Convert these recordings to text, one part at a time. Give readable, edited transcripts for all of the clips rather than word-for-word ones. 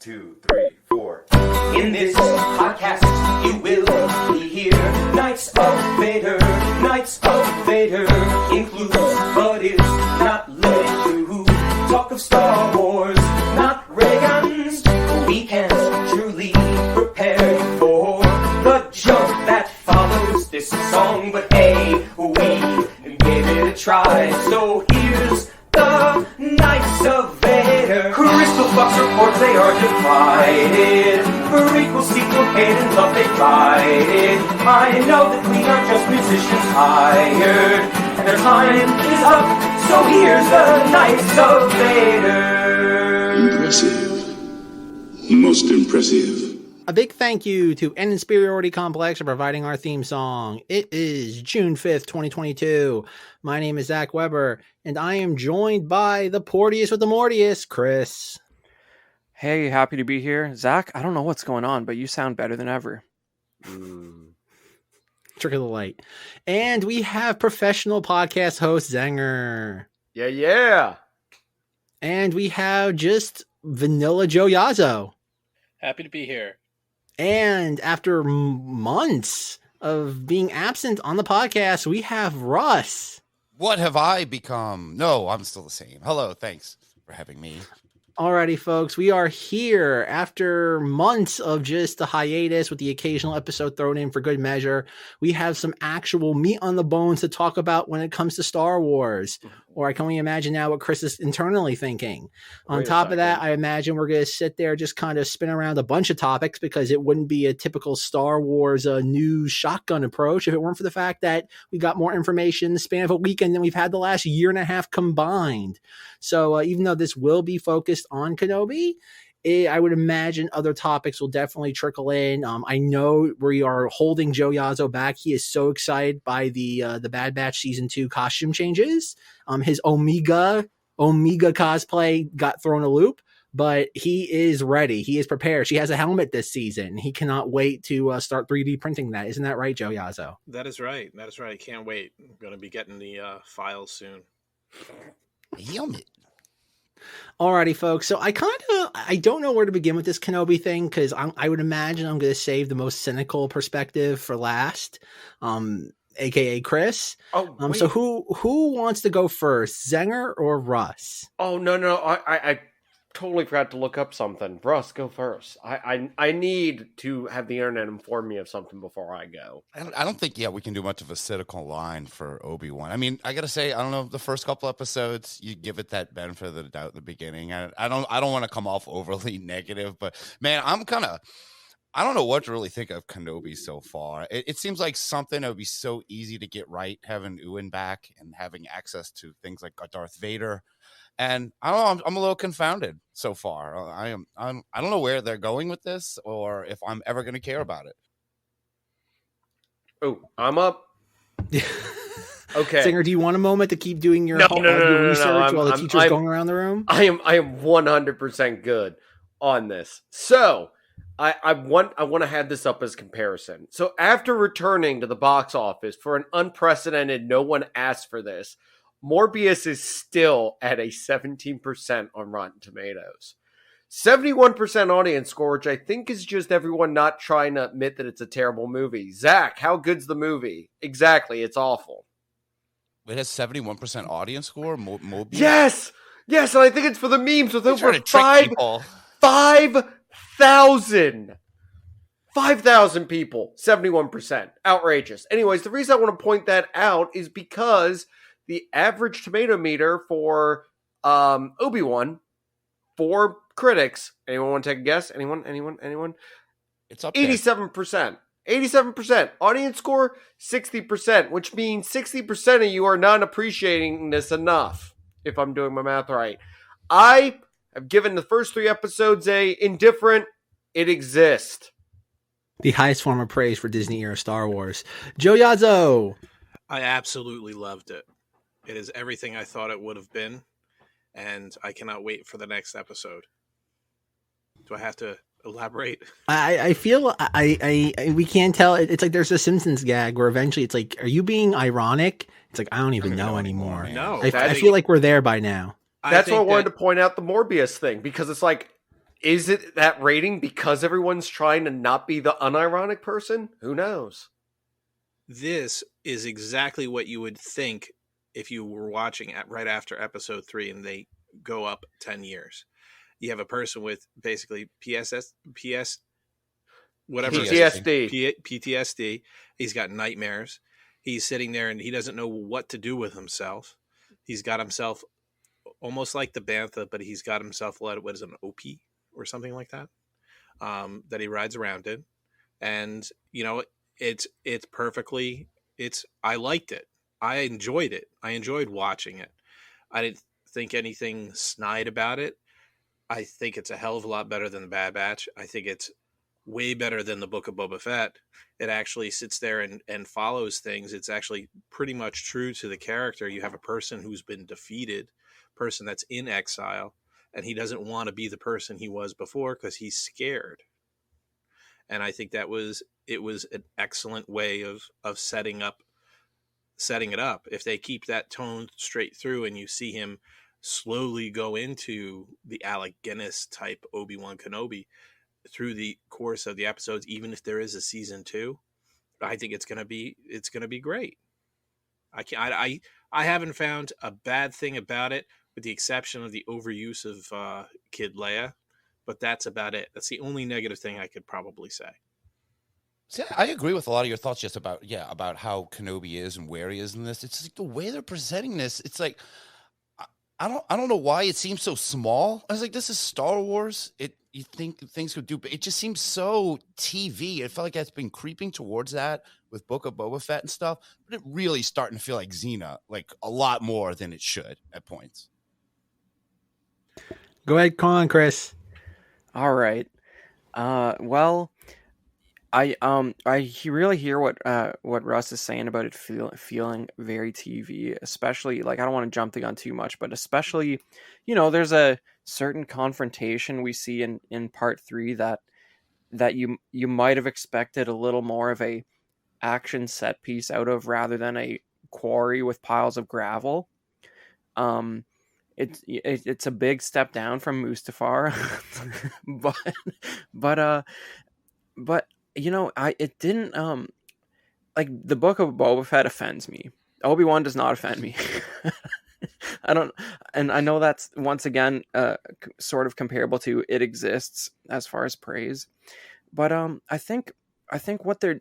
2, 3, 4. In this podcast, you will be here. Knights of Vader, Knights of Vader includes, but is not limited to talk of Star Wars, not ray guns. We can't truly prepare for the joke that follows this song, but hey, we gave it a try. So here's the Knights of Vader. Crystal Fox reports they are divided. Prequel, sequel, canon, love they fighted. I know that we are just musicians hired, and their time is up. So here's the Knights of Vader. Impressive. Most impressive. A big thank you to An Insperiority Complex for providing our theme song. It is June 5th, 2022. My name is Zach Weber, and I am joined by the Portius with the Mortius, Chris. Hey, happy to be here. Zach, I don't know what's going on, but you sound better than ever. Trick of the light. And we have professional podcast host Zenger. Yeah. And we have just vanilla Joe Yazzo. Happy to be here. And after months of being absent on the podcast, we have Rus. What have I become? No, I'm still the same. Hello, thanks for having me. Alrighty, folks, we are here after months of just the hiatus with the occasional episode thrown in for good measure. We have some actual meat on the bones to talk about when it comes to Star Wars. Or I can only imagine now what Chris is internally thinking. On top of that, I imagine we're going to sit there just kind of spin around a bunch of topics because it wouldn't be a typical Star Wars news shotgun approach if it weren't for the fact that we got more information in the span of a weekend than we've had the last year and a half combined. So even though this will be focused on Kenobi, I would imagine other topics will definitely trickle in. I know we are holding Joe Yazzo back. He is so excited by the Bad Batch Season 2 costume changes. His Omega cosplay got thrown a loop, but he is ready. He is prepared. She has a helmet this season. He cannot wait to start 3D printing that. Isn't that right, Joe Yazzo? That is right. Can't wait. I'm going to be getting the files soon. Helmet. Alrighty, folks. So I don't know where to begin with this Kenobi thing because I would imagine I'm going to save the most cynical perspective for last, aka Chris. So who wants to go first, Zenger or Rus? Oh no! I totally forgot to look up something. Rus, go first. I need to have the internet inform me of something before I go. I don't think we can do much of a cynical line for Obi-Wan. I mean, I gotta say, I don't know, the first couple episodes, you give it that benefit of the doubt at the beginning. I don't want to come off overly negative, but man, I don't know what to really think of Kenobi so far. It seems like something that would be so easy to get right, having Ewan back and having access to things like Darth Vader. And I don't know, I'm a little confounded so far. I don't know where they're going with this or if I'm ever going to care about it. Oh, I'm up. Okay. Zenger, do you want a moment to keep doing your research while the teacher's going around the room? I am 100% good on this. So I want to have this up as comparison. So after returning to the box office for an unprecedented, no one asked for this, Morbius is still at a 17% on Rotten Tomatoes. 71% audience score, which I think is just everyone not trying to admit that it's a terrible movie. Zach, how good's the movie? Exactly, it's awful. It has 71% audience score? Mobius? Yes, and I think it's for the memes with over 5,000 people. 71%. Outrageous. Anyways, the reason I want to point that out is because the average tomato meter for Obi-Wan for critics, anyone want to take a guess? Anyone? It's up there. 87%. 87%. Audience score, 60%, which means 60% of you are not appreciating this enough, if I'm doing my math right. I have given the first 3 episodes a indifferent, it exists. The highest form of praise for Disney era Star Wars. Joe Yazzo. I absolutely loved it. It is everything I thought it would have been, and I cannot wait for the next episode. Do I have to elaborate? I feel we can't tell. It's like there's a Simpsons gag where eventually it's like, are you being ironic? It's like, I don't even know anymore. No. I feel like we're there by now. That's why I wanted to point out the Morbius thing, because it's like, Is it that rating because everyone's trying to not be the unironic person? Who knows? This is exactly what you would think if you were watching right after episode 3 and they go up 10 years. You have a person with basically PTSD. He's got nightmares. He's sitting there and he doesn't know what to do with himself. He's got himself almost like the Bantha, but he's got himself what is it, an OP or something like that, that he rides around in. And, you know, it's perfectly, I liked it. I enjoyed it. I enjoyed watching it. I didn't think anything snide about it. I think it's a hell of a lot better than the Bad Batch. I think it's way better than the Book of Boba Fett. It actually sits there and follows things. It's actually pretty much true to the character. You have a person who's been defeated, person that's in exile, and he doesn't want to be the person he was before because he's scared. And I think it was an excellent way of setting it up. If they keep that tone straight through and you see him slowly go into the Alec Guinness type Obi-Wan Kenobi through the course of the episodes, even if there is a season 2, I think it's gonna be great. I haven't found a bad thing about it, with the exception of the overuse of Kid Leia, but that's about it. That's the only negative thing I could probably say. See, I agree with a lot of your thoughts just about how Kenobi is and where he is in this. It's like the way they're presenting this. It's like I don't know why it seems so small. I was like, this is Star Wars. You think things could do, but it just seems so TV. It felt like it's been creeping towards that with Book of Boba Fett and stuff, but it really starting to feel like Xena, like a lot more than it should at points. Go ahead, come on, Chris. All right. Well, I really hear what Russ is saying about it feeling very TV, especially, like, I don't want to jump the gun too much, but especially, you know, there's a certain confrontation we see in part 3 that you might have expected a little more of a action set piece out of, rather than a quarry with piles of gravel. It's a big step down from Mustafar, but you know, it didn't like, the Book of Boba Fett offends me. Obi-Wan does not offend me. I know that's once again sort of comparable to It Exists as far as praise, but I think what they're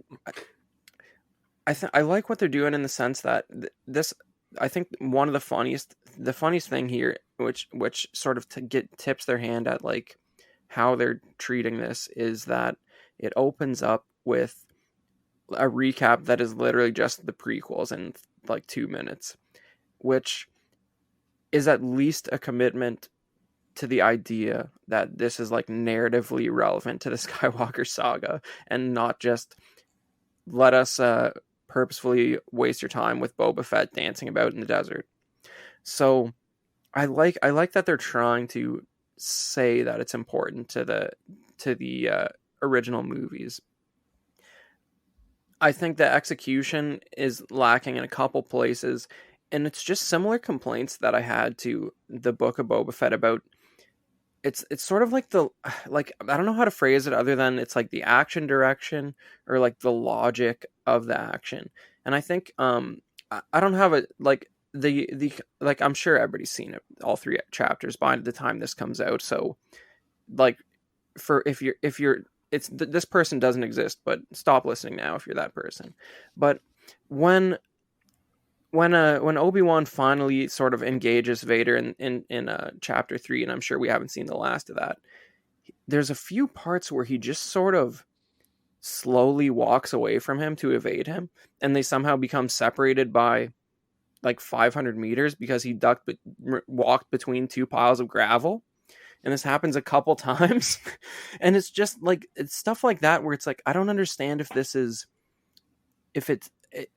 I like what they're doing in the sense that this, I think one of the funniest thing here, which sort of tips their hand at like how they're treating this, is that it opens up with a recap that is literally just the prequels in like 2 minutes, which is at least a commitment to the idea that this is like narratively relevant to the Skywalker saga, and not just let us purposefully waste your time with Boba Fett dancing about in the desert. So I like that they're trying to say that it's important to the original movies. I think the execution is lacking in a couple places, and it's just similar complaints that I had to the Book of Boba Fett about. It's sort of like I don't know how to phrase it other than it's like the action direction, or like the logic of the action. And I think I don't have a like the like, I'm sure everybody's seen it, all 3 chapters by the time this comes out. So like, for if you're this person doesn't exist, but stop listening now if you're that person. But when Obi-Wan finally sort of engages Vader in chapter 3, and I'm sure we haven't seen the last of that, there's a few parts where he just sort of slowly walks away from him to evade him, and they somehow become separated by like 500 meters because he walked between 2 piles of gravel. And this happens a couple times. And it's just like, it's stuff like that where it's like, I don't understand if it's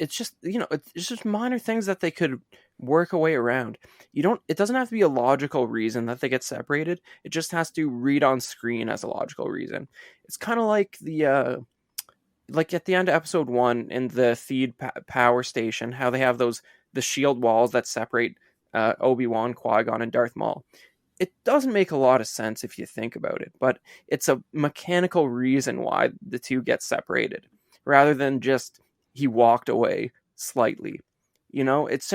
just, you know, it's just minor things that they could work a way around. It doesn't have to be a logical reason that they get separated. It just has to read on screen as a logical reason. It's kind of like like at the end of episode 1 in the Theed power station, how they have the shield walls that separate Obi-Wan, Qui-Gon, and Darth Maul. it doesn't make a lot of sense if you think about it, but it's a mechanical reason why the two get separated rather than just he walked away slightly. You know, it's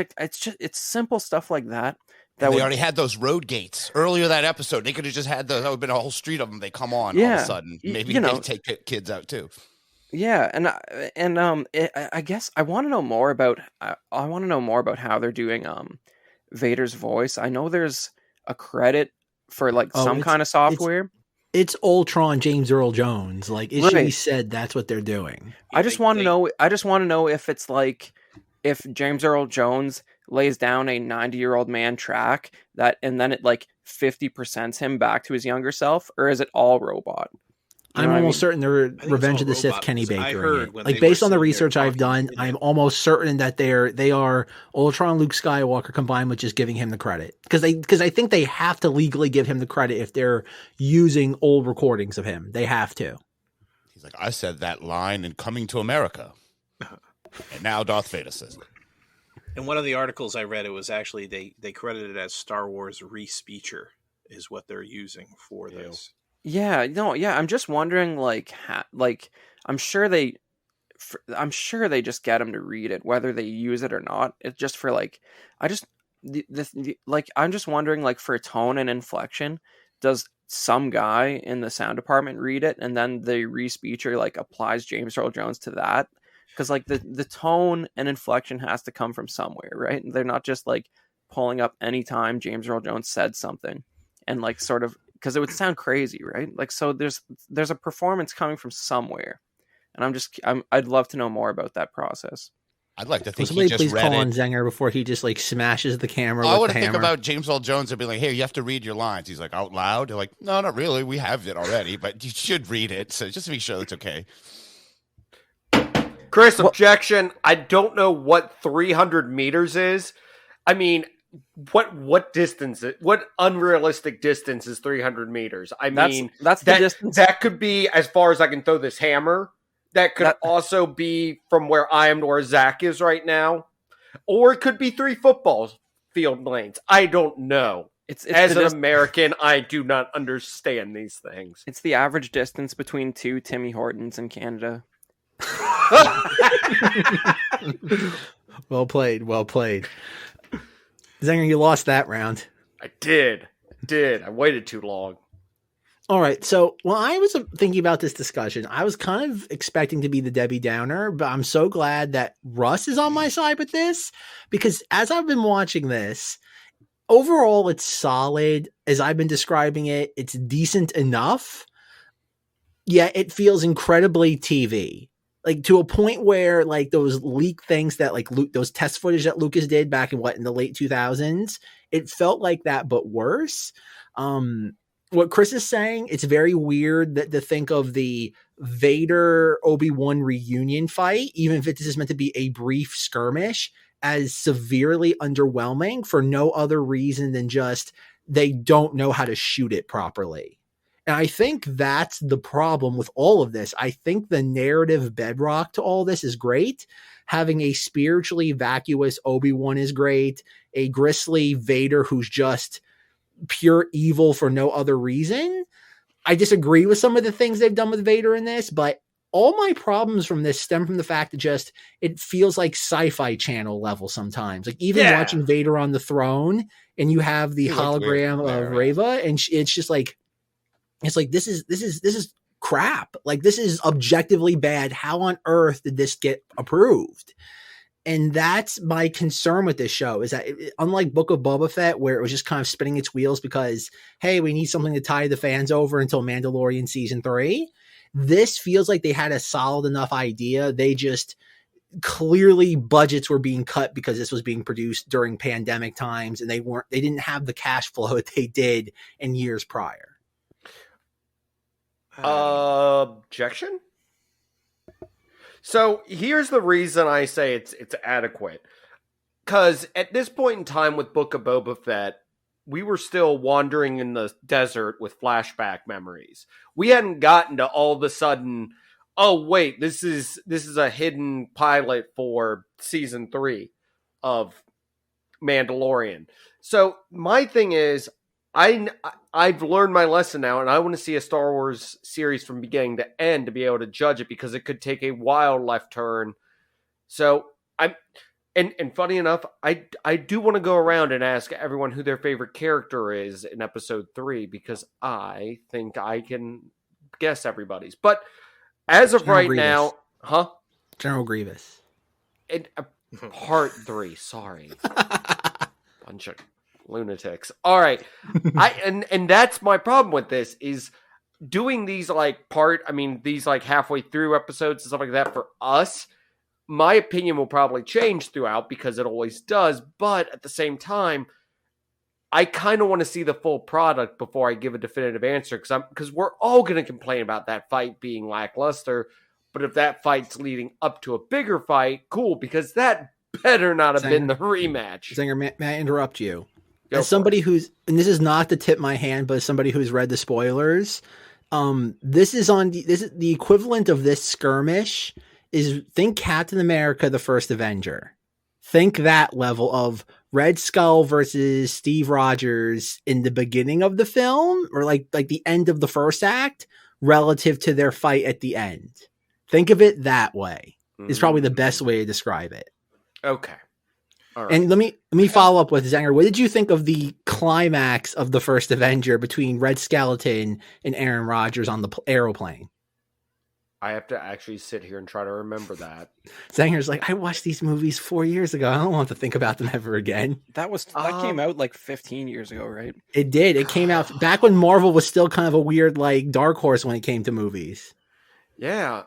simple stuff like that. They already had those road gates earlier that episode. They could have just had those. That would have been a whole street of them. They come on all of a sudden. Maybe they take kids out too. Yeah, I guess I want to know more about. I want to know more about how they're doing Vader's voice. I know there's a credit for like some kind of software. It's Ultron James Earl Jones. Like it should be said that's what they're doing. I just want to know. I just want to know if it's like if James Earl Jones lays down a 90-year-old man track and then it like 50% him back to his younger self, or is it all robot? I'm almost certain they're Revenge of the Sith Kenny Baker. Like based on the research I've done, I'm almost certain that they are Ultron Luke Skywalker combined with just giving him the credit. Because I think they have to legally give him the credit if they're using old recordings of him. They have to. He's like, I said that line in Coming to America. And now Darth Vader says it. In one of the articles I read, it was actually they credited it as Star Wars re-speecher is what they're using for this. Yeah, no, yeah. I'm just wondering, I'm sure they just get him to read it, whether they use it or not. It's just for I'm just wondering, like, for tone and inflection, does some guy in the sound department read it, and then the re-speecher like applies James Earl Jones to that? Because like the tone and inflection has to come from somewhere, right? They're not just like pulling up any time James Earl Jones said something and like sort of. Because it would sound crazy, right? Like, so there's a performance coming from somewhere, and I'd love to know more about that process. I'd like to think somebody he just please read call it. on Zenger before he just like smashes the camera. I with want the to think hammer. about James Earl Jones and be like, "Hey, you have to read your lines." He's like, "Out loud?" They're like, "No, not really. We have it already, but you should read it, so just to make sure it's okay." Chris, objection. I don't know what 300 meters is. I mean, what distance? What unrealistic distance is 300 meters? I mean, that's the distance. That could be as far as I can throw this hammer. That could also be from where I am to where Zack is right now, or it could be 3 football field lanes. I don't know. It's as an American, I do not understand these things. It's the average distance between 2 Timmy Hortons in Canada. Well played. Zenger, you lost that round. I did. I waited too long. All right. So when I was thinking about this discussion, I was kind of expecting to be the Debbie Downer, but I'm so glad that Russ is on my side with this, because as I've been watching this, overall, it's solid. As I've been describing it, it's decent enough. Yeah, it feels incredibly TV. Like to a point where like those leak things that like those test footage that Lucas did back in the late 2000s, it felt like that, but worse. What Chris is saying, it's very weird that to think of the Vader Obi-Wan reunion fight, even if it is meant to be a brief skirmish, as severely underwhelming for no other reason than just they don't know how to shoot it properly. And I think that's the problem with all of this. I think the narrative bedrock to all this is great. Having a spiritually vacuous Obi-Wan is great. A grisly Vader who's just pure evil for no other reason. I disagree with some of the things they've done with Vader in this, but all my problems from this stem from the fact that it feels like Sci-Fi Channel level sometimes. Like even watching Vader on the throne and you have the hologram of Reva, and it's just like, it's like, this is crap. Like this is objectively bad. How on earth did this get approved? And that's my concern with this show, is that unlike Book of Boba Fett, where it was just kind of spinning its wheels because, hey, we need something to tie the fans over until Mandalorian season 3. This feels like they had a solid enough idea. They just clearly budgets were being cut because this was being produced during pandemic times, and they didn't have the cash flow that they did in years prior. Objection? So here's the reason I say it's adequate. Because at this point in time with Book of Boba Fett, we were still wandering in the desert with flashback memories. We hadn't gotten to all of a sudden, oh wait, this is a hidden pilot for season 3 of Mandalorian. So my thing is, I've learned my lesson now, and I want to see a Star Wars series from beginning to end to be able to judge it, because it could take a wild left turn. So and funny enough, I do want to go around and ask everyone who their favorite character is in episode 3, because I think I can guess everybody's. But as of General right Grievous. now, General Grievous. Part 3, sorry. Bunch of lunatics. All right. And that's my problem with this, is doing these these like halfway through episodes and stuff like that for us. My opinion will probably change throughout, because it always does. But at the same time, I kind of want to see the full product before I give a definitive answer, because we're all going to complain about that fight being lackluster. But if that fight's leading up to a bigger fight, cool, because that better not have been the rematch. Zenger, may I interrupt you? Go As somebody who's, and this is not to tip my hand, but as somebody who's read the spoilers, this is the equivalent of this skirmish is, think Captain America, the First Avenger. Think that level of Red Skull versus Steve Rogers in the beginning of the film, or like the end of the first act, relative to their fight at the end. Think of it that way. Is probably the best way to describe it. Okay. All right. And let me follow up with Zenger. What did you think of the climax of the First Avenger between Red Skeleton and Aaron Rodgers on the aeroplane? I have to actually sit here and try to remember that. Zenger's like, I watched these movies 4 years ago. I don't want to think about them ever again. That came out like 15 years ago, right? It did. It came out back when Marvel was still kind of a weird like dark horse when it came to movies. Yeah.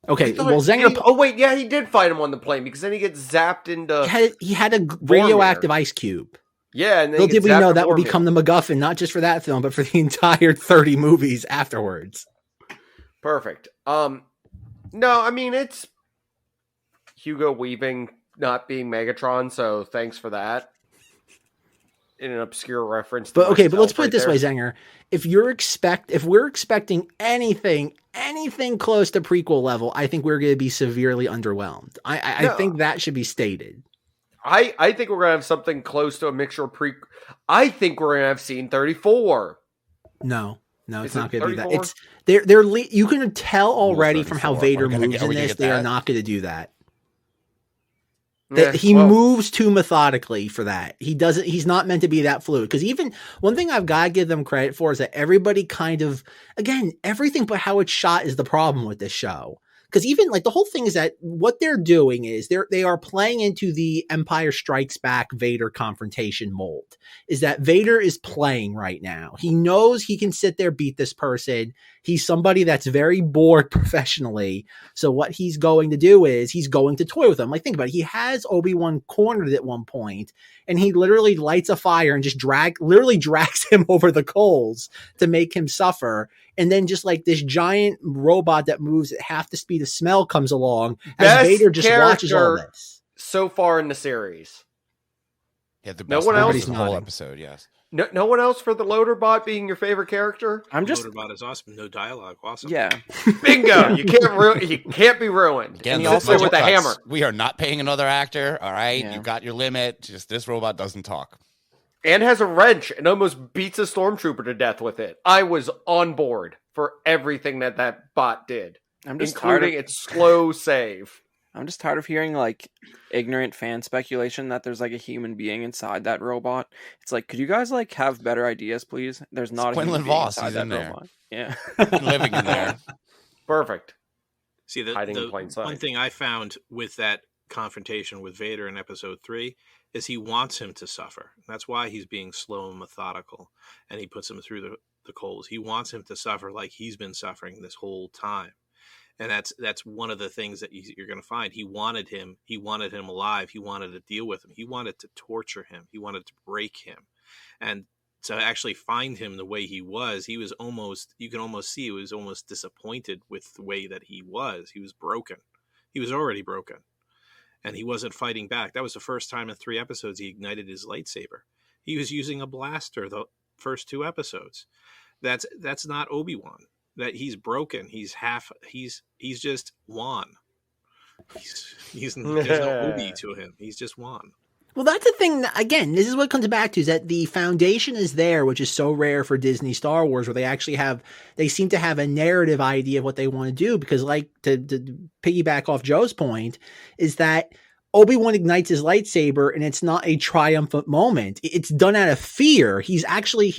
Okay, well, Zenger. He did fight him on the plane, because then he gets zapped into. He had a radioactive ice cube. Yeah, and then little did we know that would become the MacGuffin, not just for that film, but for the entire 30 movies afterwards. Perfect. No, I mean, it's Hugo Weaving not being Megatron, so thanks for that. In an obscure reference. But okay, but let's put it this way, Zenger. If we're expecting anything close to prequel level, I think we're going to be severely underwhelmed. I think that should be stated. I think we're going to have something close to a mixture of I think we're going to have scene 34. No, it's not going to be that. 34? It's they're you can tell already from how Vader moves in this. They are not going to do that. He moves too methodically for that. He's not meant to be that fluid. Because even one thing I've got to give them credit for is that everybody kind of, again, everything but how it's shot is the problem with this show. Because even like the whole thing is that what they're doing is they are playing into the Empire Strikes Back Vader confrontation mold. Is that Vader is playing right now. He knows he can sit there, beat this person. He's somebody that's very bored professionally. So what he's going to do is he's going to toy with him. Like, think about it. He has Obi-Wan cornered at one point, and he literally lights a fire and just literally drags him over the coals to make him suffer. And then just like this giant robot that moves at half the speed of smell comes along as Vader just watches all this. So far in the series. Yeah, the best part is the whole episode, yes. No one else for the loader bot being your favorite character? Loader bot is awesome. No dialogue. Awesome. Yeah. Bingo. You can't be ruined. Again, and he sits there with a hammer. We are not paying another actor. All right. Yeah. You got your limit. Just this robot doesn't talk. And has a wrench and almost beats a stormtrooper to death with it. I was on board for everything that bot did. Including its slow save. I'm just tired of hearing like ignorant fan speculation that there's like a human being inside that robot. It's like, could you guys like have better ideas, please? There's not a human being inside that robot. Yeah. Living in there. Perfect. See, the in plain sight. one thing I found with that confrontation with Vader in episode 3 is he wants him to suffer. That's why he's being slow and methodical, and he puts him through the coals. He wants him to suffer like he's been suffering this whole time. And that's one of the things that you're going to find. He wanted him alive. He wanted to deal with him. He wanted to torture him. He wanted to break him. And to actually find him the way he was almost, you can almost see he was almost disappointed with the way that he was. He was broken. He was already broken. And he wasn't fighting back. That was the first time in 3 episodes he ignited his lightsaber. He was using a blaster the first 2 episodes. That's not Obi-Wan. That he's broken. He's just Wan. There's no Obi to him. He's just Wan. Well, that's the thing. Again, this is what it comes back to, is that the foundation is there, which is so rare for Disney Star Wars, where they seem to have a narrative idea of what they want to do. Because, like, to piggyback off Joe's point, is that Obi-Wan ignites his lightsaber and it's not a triumphant moment. It's done out of fear. He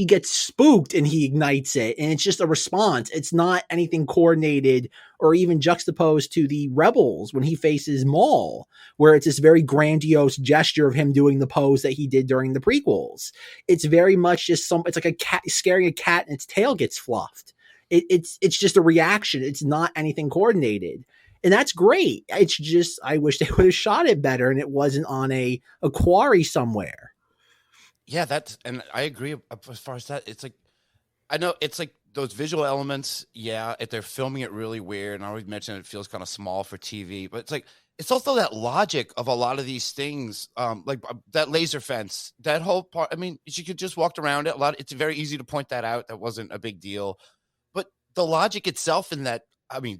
gets spooked and he ignites it, and it's just a response. It's not anything coordinated or even juxtaposed to the Rebels when he faces Maul, where it's this very grandiose gesture of him doing the pose that he did during the prequels. It's very much just it's like a cat scaring a cat and its tail gets fluffed. It's just a reaction. It's not anything coordinated. And that's great. It's just, I wish they would have shot it better and it wasn't on a quarry somewhere. Yeah, and I agree as far as that. It's like, I know it's like those visual elements. Yeah, if they're filming it really weird, and I always mentioned it feels kind of small for TV, but it's like, it's also that logic of a lot of these things, like that laser fence, that whole part. I mean, you could just walk around it. It's very easy to point that out. That wasn't a big deal. But the logic itself in that, I mean,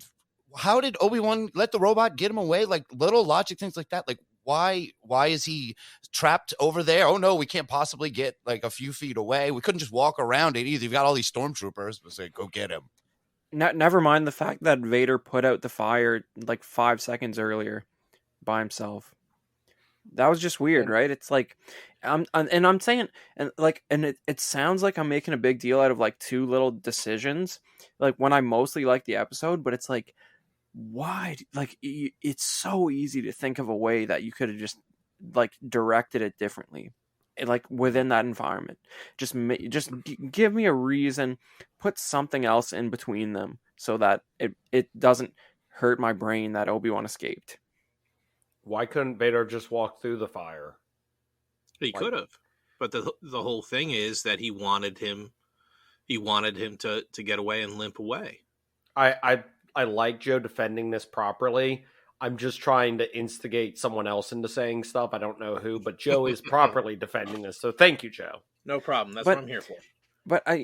how did Obi-Wan let the robot get him away? Like little logic things like that. Like why is he trapped over there? Oh no, we can't possibly get like a few feet away. We couldn't just walk around it either. You've got all these stormtroopers. But say, go get him. Never mind the fact that Vader put out the fire like 5 seconds earlier by himself. That was just weird, right? It's like, I'm saying, and it sounds like I'm making a big deal out of like two little decisions, like when I mostly like the episode, but it's like, why? Like, it's so easy to think of a way that you could have just like directed it differently, like within that environment. Just give me a reason, put something else in between them so that it doesn't hurt my brain that Obi-Wan escaped. Why couldn't Vader just walk through the fire? He could have, but the whole thing is that he wanted him to get away and limp away. I like Joe defending this properly. I'm just trying to instigate someone else into saying stuff. I don't know who, but Joe is properly defending this. So thank you, Joe. No problem. That's what I'm here for. But I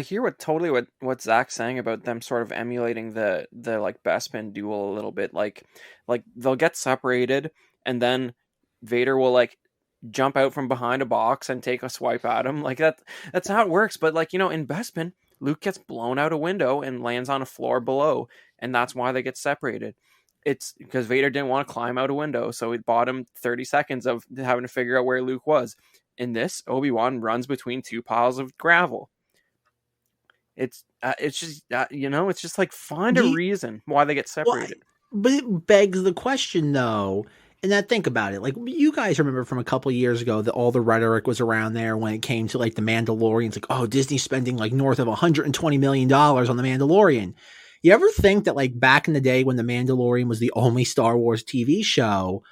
hear what Zack's saying about them sort of emulating the like Bespin duel a little bit. Like they'll get separated and then Vader will like jump out from behind a box and take a swipe at him. Like that's how it works. But like, in Bespin, Luke gets blown out a window and lands on a floor below, and that's why they get separated. It's because Vader didn't want to climb out a window, so it bought him 30 seconds of having to figure out where Luke was. In this, Obi-Wan runs between two piles of gravel. It's just it's just like find a reason why they get separated. Well, but it begs the question though. And then think about it. Like, you guys remember from a couple of years ago that all the rhetoric was around there when it came to like the Mandalorian. It's like, oh, Disney's spending like north of $120 million on the Mandalorian. You ever think that like back in the day when the Mandalorian was the only Star Wars TV show,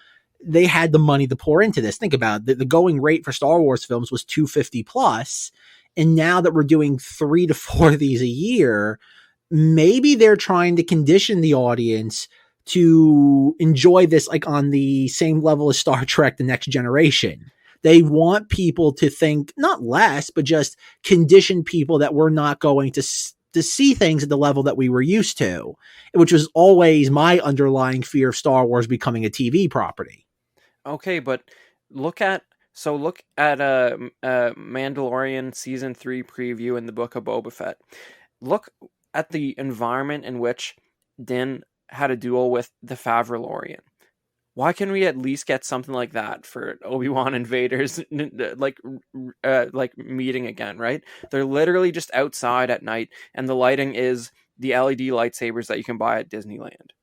they had the money to pour into this? Think about it. The going rate for Star Wars films was $250 plus. And now that we're doing 3 to 4 of these a year, maybe they're trying to condition the audience to enjoy this like on the same level as Star Trek The Next Generation. They want people to think not less, but just condition people that we're not going to see things at the level that we were used to, which was always my underlying fear of Star Wars becoming a TV property. Okay, but look at Mandalorian season 3 preview in the Book of Boba Fett. Look at the environment in which Din had a duel with the Favralorian. Why can we at least get something like that for Obi-Wan and Vader's like meeting again, right? They're literally just outside at night, and the lighting is the LED lightsabers that you can buy at Disneyland.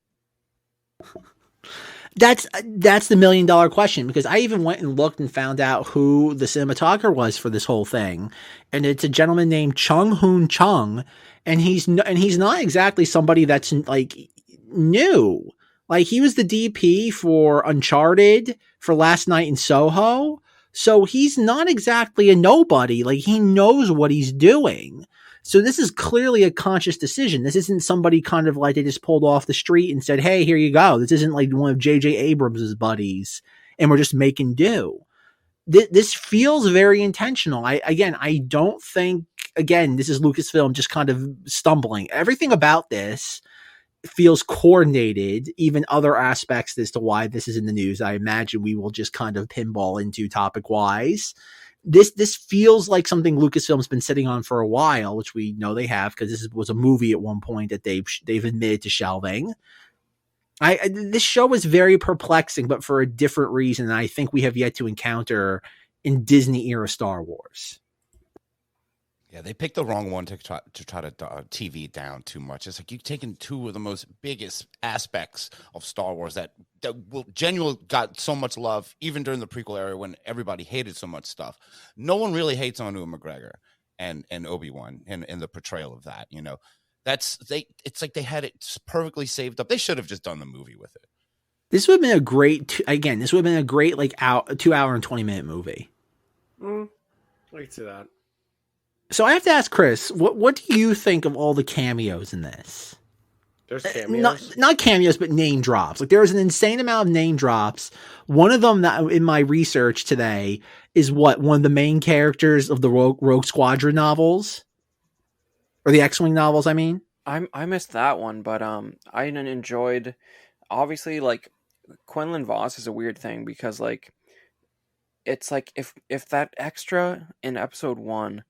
That's the $1 million question, because I even went and looked and found out who the cinematographer was for this whole thing, and it's a gentleman named Chung Hoon Chung, and he's not exactly somebody that's like new. Like, he was the DP for Uncharted, for Last Night in Soho, so he's not exactly a nobody. Like, he knows what he's doing. So this is clearly a conscious decision. This isn't somebody kind of like they just pulled off the street and said, hey, here you go. This isn't like one of J.J. Abrams' buddies, and we're just making do. This feels very intentional. I don't think, again, this is Lucasfilm just kind of stumbling. Everything about this feels coordinated. Even other aspects as to why this is in the news, I imagine we will just kind of pinball into topic wise. This feels like something Lucasfilm's been sitting on for a while, which we know they have, because this was a movie at one point that they've admitted to shelving. This show is very perplexing, but for a different reason I think we have yet to encounter in Disney era Star Wars. Yeah, they picked the wrong one to try to TV down too much. It's like you've taken two of the most biggest aspects of Star Wars that will genuinely got so much love, even during the prequel era when everybody hated so much stuff. No one really hates on Ewan McGregor and Obi-Wan and the portrayal of that. You know, it's like they had it perfectly saved up. They should have just done the movie with it. This would have been a great, like 2 hour and 20-minute movie. I can see that. So I have to ask Chris, what do you think of all the cameos in this? There's cameos? Not cameos, but name drops. Like there was an insane amount of name drops. One of them that in my research today is one of the main characters of the Rogue Squadron novels, or the X-Wing novels. I mean, I missed that one, but I enjoyed. Obviously, like Quinlan Vos is a weird thing because like it's like if that extra in episode 1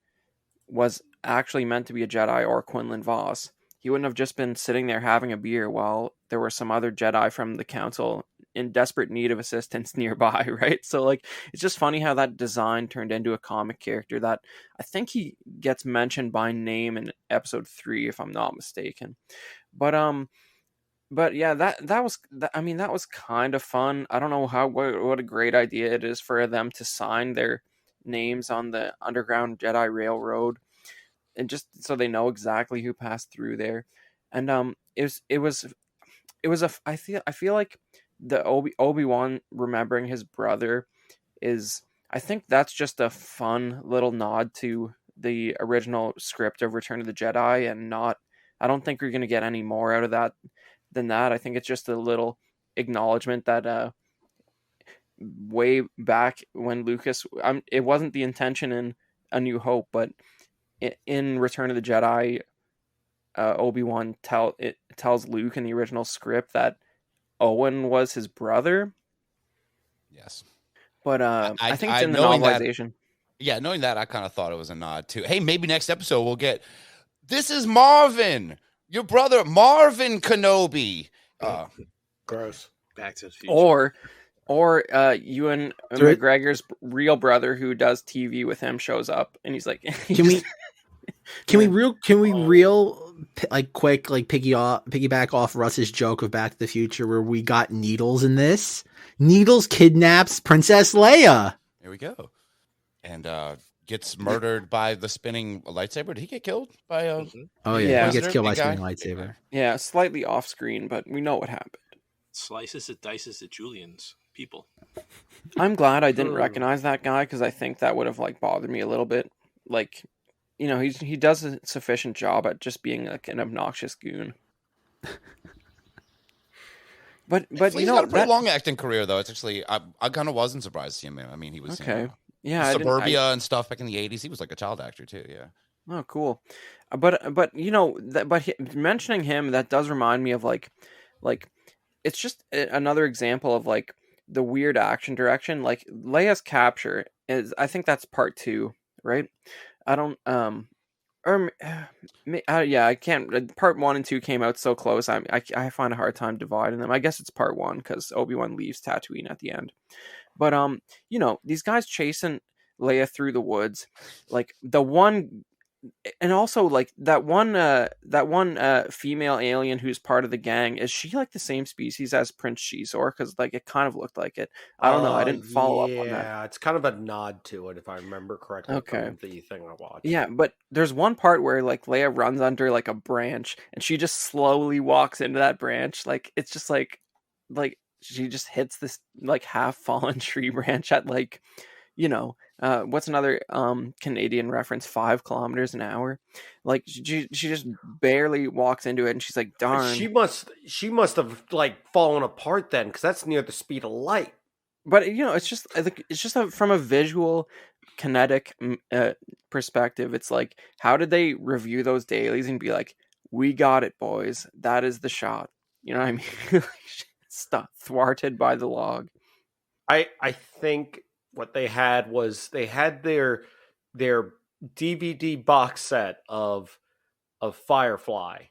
was actually meant to be a Jedi or Quinlan Vos, he wouldn't have just been sitting there having a beer while there were some other Jedi from the council in desperate need of assistance nearby, right? So like it's just funny how that design turned into a comic character that I think he gets mentioned by name in episode 3 if I'm not mistaken. But yeah, that was kind of fun. I don't know what a great idea it is for them to sign their names on the Underground Jedi Railroad, and just so they know exactly who passed through there. And I feel like the Obi-Wan remembering his brother is, I think that's just a fun little nod to the original script of Return of the Jedi, and I don't think we're going to get any more out of that than that. I think it's just a little acknowledgement that way back when Lucas, it wasn't the intention in A New Hope, but in Return of the Jedi, Obi-Wan tells Luke in the original script that Owen was his brother. Yes, but I think it's in the novelization. Knowing that, I kind of thought it was a nod to, hey, maybe next episode we'll get, this is Marvin, your brother Marvin Kenobi. Gross. Back to the Future. Or Ewan McGregor's real brother who does TV with him shows up and he's like, Can we piggyback off Russ's joke of Back to the Future where we got Needles in this? Needles kidnaps Princess Leia. There we go. And gets murdered by the spinning lightsaber. Did he get killed by Oh yeah, he gets killed by a spinning lightsaber. Yeah, slightly off screen, but we know what happened. Slices and dices at Julian's people. I'm glad I didn't recognize that guy because I think that would have like bothered me a little bit. Like, you know, he does a sufficient job at just being like an obnoxious goon. But he's got a pretty long acting career though. It's actually I kind of wasn't surprised to see him. I mean, he was okay. Yeah, Suburbia and stuff back in the 80s. He was like a child actor too. Yeah. Oh, cool. But you know, mentioning him, that does remind me of like it's just another example of like the weird action direction. Like Leia's capture is, I think that's part 2, right? I don't I can't. Part 1 and 2 came out so close. I find a hard time dividing them. I guess it's part 1 because Obi-Wan leaves Tatooine at the end. But you know, these guys chasing Leia through the woods, like the one, and also like that one female alien who's part of the gang. Is she like the same species as Prince Shizor? Because like it kind of looked like it. I don't know. I didn't follow up on that. Yeah, it's kind of a nod to it if I remember correctly. Okay. From the thing I watched. Yeah, but there's one part where like Leia runs under like a branch and she just slowly walks into that branch. Like it's just like she just hits this like half fallen tree branch at like, you know, what's another Canadian reference? 5 kilometers an hour. Like she just barely walks into it, and she's like, "Darn." She must have like fallen apart then, because that's near the speed of light. But you know, it's just from a visual, kinetic perspective. It's like, how did they review those dailies and be like, we got it, boys. That is the shot. You know what I mean? Thwarted by the log. I think what they had was they had their DVD box set of Firefly,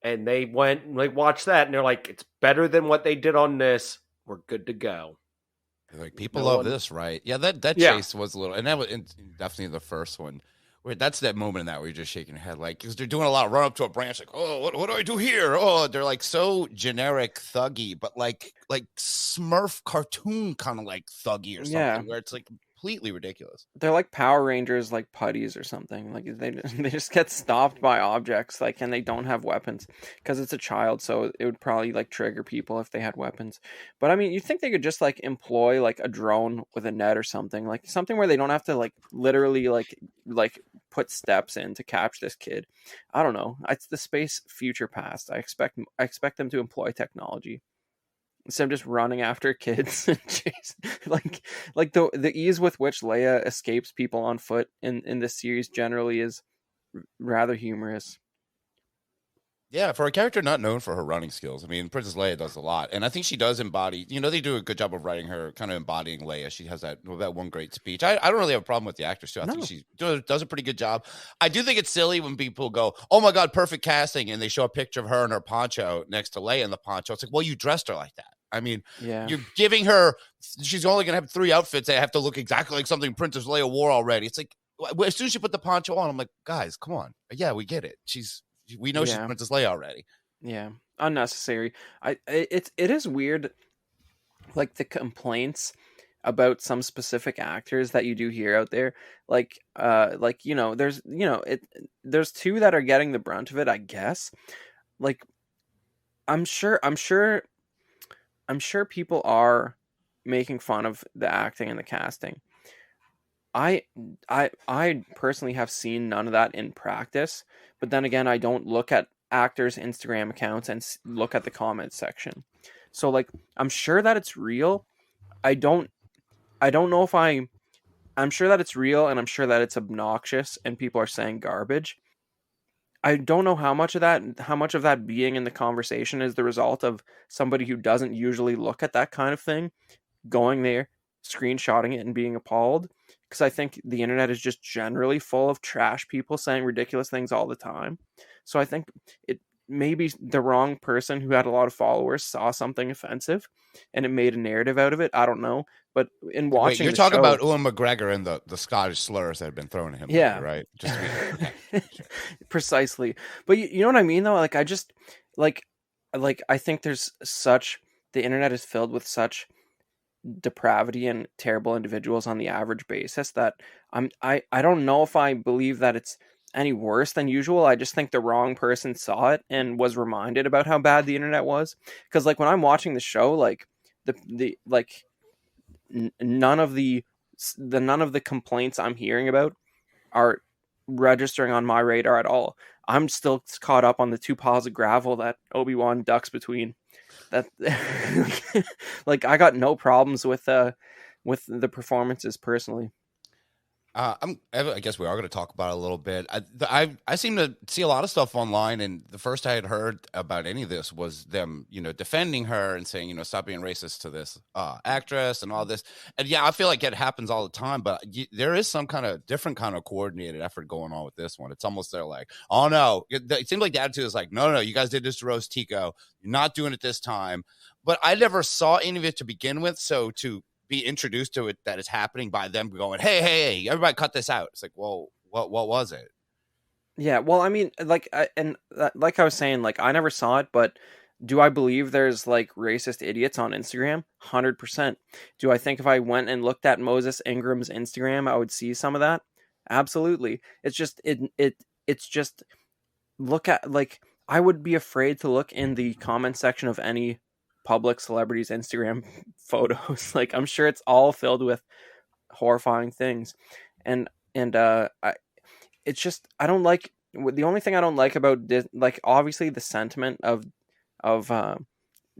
and they went and they watched that, and they're like, it's better than what they did on this. We're good to go. Like, people love this, right? Yeah, that Yeah. chase was a little, and that was definitely the first one. Where that's that moment in that where you're just shaking your head, like, because they're doing a lot of run up to a branch, like, oh, what do I do here? Oh, they're like so generic thuggy, but like Smurf cartoon kind of like thuggy or something, Yeah. where it's like completely ridiculous. They're like Power Rangers, like putties or something. Like they just get stopped by objects, like, and they don't have weapons because it's a child. So it would probably like trigger people if they had weapons. But I mean, you think they could just like employ like a drone with a net or something, like something where they don't have to like literally like put steps in to catch this kid. I don't know. It's the space future past. I expect them to employ technology. Instead of just running after kids and chase, like the ease with which Leia escapes people on foot in this series generally is rather humorous. Yeah, for a character not known for her running skills, I mean, Princess Leia does a lot, and I think she does embody. They do a good job of writing her, kind of embodying Leia. She has that one great speech. I don't really have a problem with the actress too. I think she does a pretty good job. I do think it's silly when people go, "Oh my God, perfect casting," and they show a picture of her in her poncho next to Leia in the poncho. It's like, well, you dressed her like that. I mean, you're giving her. She's only gonna have 3 outfits that have to look exactly like something Princess Leia wore already. It's like, as soon as she put the poncho on, I'm like, guys, come on. Yeah, we get it. We know she's Princess Leia already. Yeah, unnecessary. It is weird, like the complaints about some specific actors that you do hear out there. Like there's there's 2 that are getting the brunt of it, I guess. Like, I'm sure people are making fun of the acting and the casting. I personally have seen none of that in practice, but then again, I don't look at actors' Instagram accounts and look at the comments section. So like, I'm sure that it's real. I don't know if I'm sure that it's real, and I'm sure that it's obnoxious and people are saying garbage. I don't know how much of that being in the conversation is the result of somebody who doesn't usually look at that kind of thing, going there, screenshotting it and being appalled. Because I think the internet is just generally full of trash people saying ridiculous things all the time. So I think it maybe the wrong person who had a lot of followers saw something offensive and it made a narrative out of it. I don't know. But in watching, you're talking about Ewan McGregor and the Scottish slurs that have been thrown at him. Yeah, lately, right. Just to be precisely. But you know what I mean, though. Like, I just like I think the internet is filled with such depravity and terrible individuals on the average basis that I don't know if I believe that it's any worse than usual. I just think the wrong person saw it and was reminded about how bad the internet was. Because like when I'm watching the show, like none of the complaints I'm hearing about are registering on my radar at all. I'm still caught up on the 2 piles of gravel that Obi-Wan ducks between. That like, I got no problems with the performances personally. I guess we are going to talk about it a little bit. I seem to see a lot of stuff online, and the first I had heard about any of this was them, defending her and saying, stop being racist to this actress and all this. And yeah, I feel like it happens all the time, but there is some kind of different kind of coordinated effort going on with this one. It's almost they're like, oh no, it seems like the attitude is like, no, you guys did this to roast Tico. You're not doing it this time. But I never saw any of it to begin with, so to be introduced to it that it's happening by them going, hey, everybody cut this out. It's like, well, what was it? Yeah, well, I mean, like I was saying, like, I never saw it, but do I believe there's like racist idiots on Instagram? 100%. Do I think if I went and looked at Moses Ingram's Instagram, I would see some of that? Absolutely. It's just it's just look at, like, I would be afraid to look in the comment section of any public celebrities' Instagram photos. Like, I'm sure it's all filled with horrifying things, and it's just, I don't like, the only thing I don't like about like, obviously the sentiment of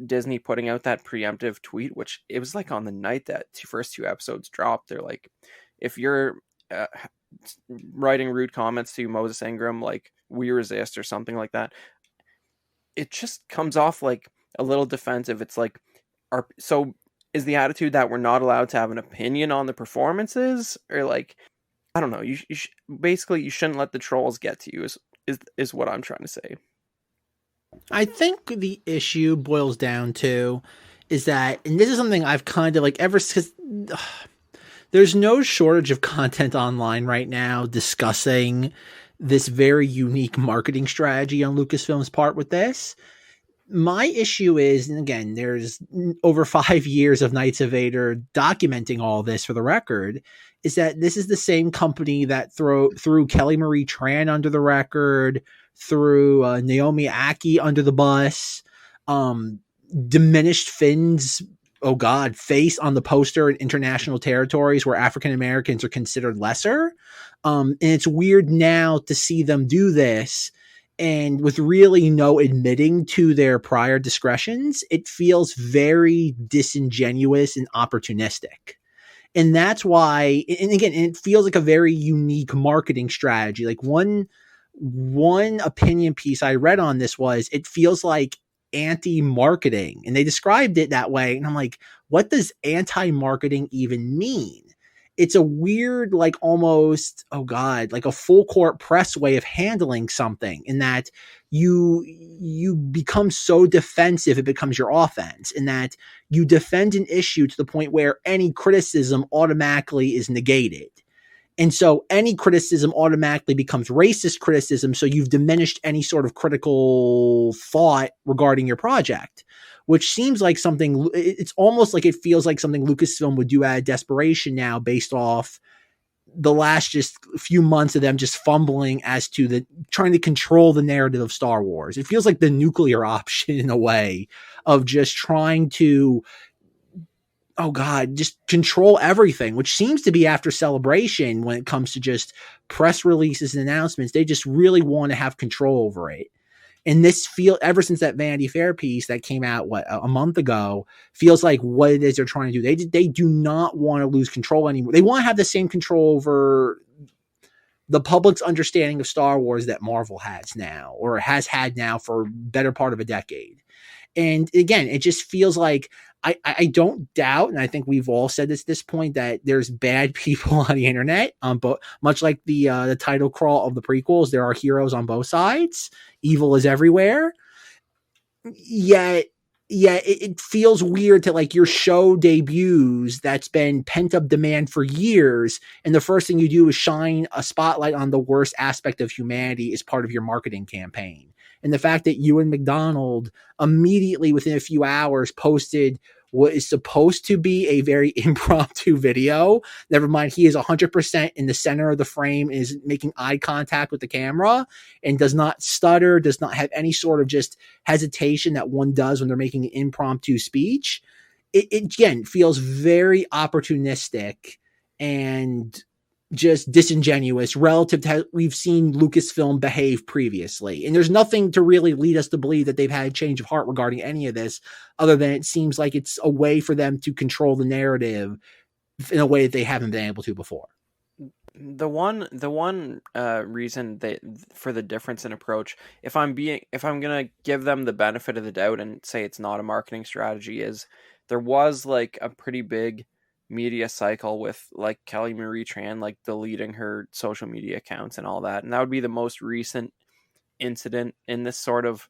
Disney putting out that preemptive tweet, which it was like on the night that first 2 episodes dropped. They're like, if you're writing rude comments to Moses Ingram, like "we resist" or something like that, it just comes off like a little defensive. It's like, is the attitude that we're not allowed to have an opinion on the performances, or like, I don't know. Basically, you shouldn't let the trolls get to you. Is what I'm trying to say. I think the issue boils down to is that, and this is something I've kind of like ever since. There's no shortage of content online right now discussing this very unique marketing strategy on Lucasfilm's part with this. My issue is, and again, there's over 5 years of Knights of Vader documenting all this for the record, is that this is the same company that threw Kelly Marie Tran under the record, threw Naomi Aki under the bus, diminished Finn's face on the poster in international territories where African Americans are considered lesser. And it's weird now to see them do this. And with really no admitting to their prior discretions, it feels very disingenuous and opportunistic. And that's why, and again, it feels like a very unique marketing strategy. Like one opinion piece I read on this was, it feels like anti-marketing, and they described it that way. And I'm like, what does anti-marketing even mean? It's a weird, like almost, like a full court press way of handling something, in that you become so defensive, it becomes your offense, in that you defend an issue to the point where any criticism automatically is negated. And so any criticism automatically becomes racist criticism. So you've diminished any sort of critical thought regarding your project, which seems like something, it's almost like it feels like something Lucasfilm would do out of desperation now, based off the last just few months of them just fumbling as to trying to control the narrative of Star Wars. It feels like the nuclear option in a way of just trying to, just control everything, which seems to be after Celebration when it comes to just press releases and announcements. They just really want to have control over it. And this ever since that Vanity Fair piece that came out, a month ago, feels like what it is they're trying to do. They do not want to lose control anymore. They want to have the same control over the public's understanding of Star Wars that Marvel has now, or has had now for better part of a decade. And again, it just feels like, I don't doubt, and I think we've all said this at this point, that there's bad people on the internet. But much like the title crawl of the prequels, there are heroes on both sides. Evil is everywhere. Yet it feels weird to, like, your show debuts that's been pent up demand for years, and the first thing you do is shine a spotlight on the worst aspect of humanity as part of your marketing campaign. And the fact that Ewan McDonald immediately within a few hours posted what is supposed to be a very impromptu video. Never mind, he is 100% in the center of the frame and is making eye contact with the camera and does not stutter, does not have any sort of just hesitation that one does when they're making an impromptu speech. It again feels very opportunistic and just disingenuous relative to how we've seen Lucasfilm behave previously. And there's nothing to really lead us to believe that they've had a change of heart regarding any of this, other than it seems like it's a way for them to control the narrative in a way that they haven't been able to before. The one reason for the difference in approach, if I'm gonna give them the benefit of the doubt and say it's not a marketing strategy, is there was like a pretty big media cycle with like Kelly Marie Tran like deleting her social media accounts and all that, and that would be the most recent incident in this sort of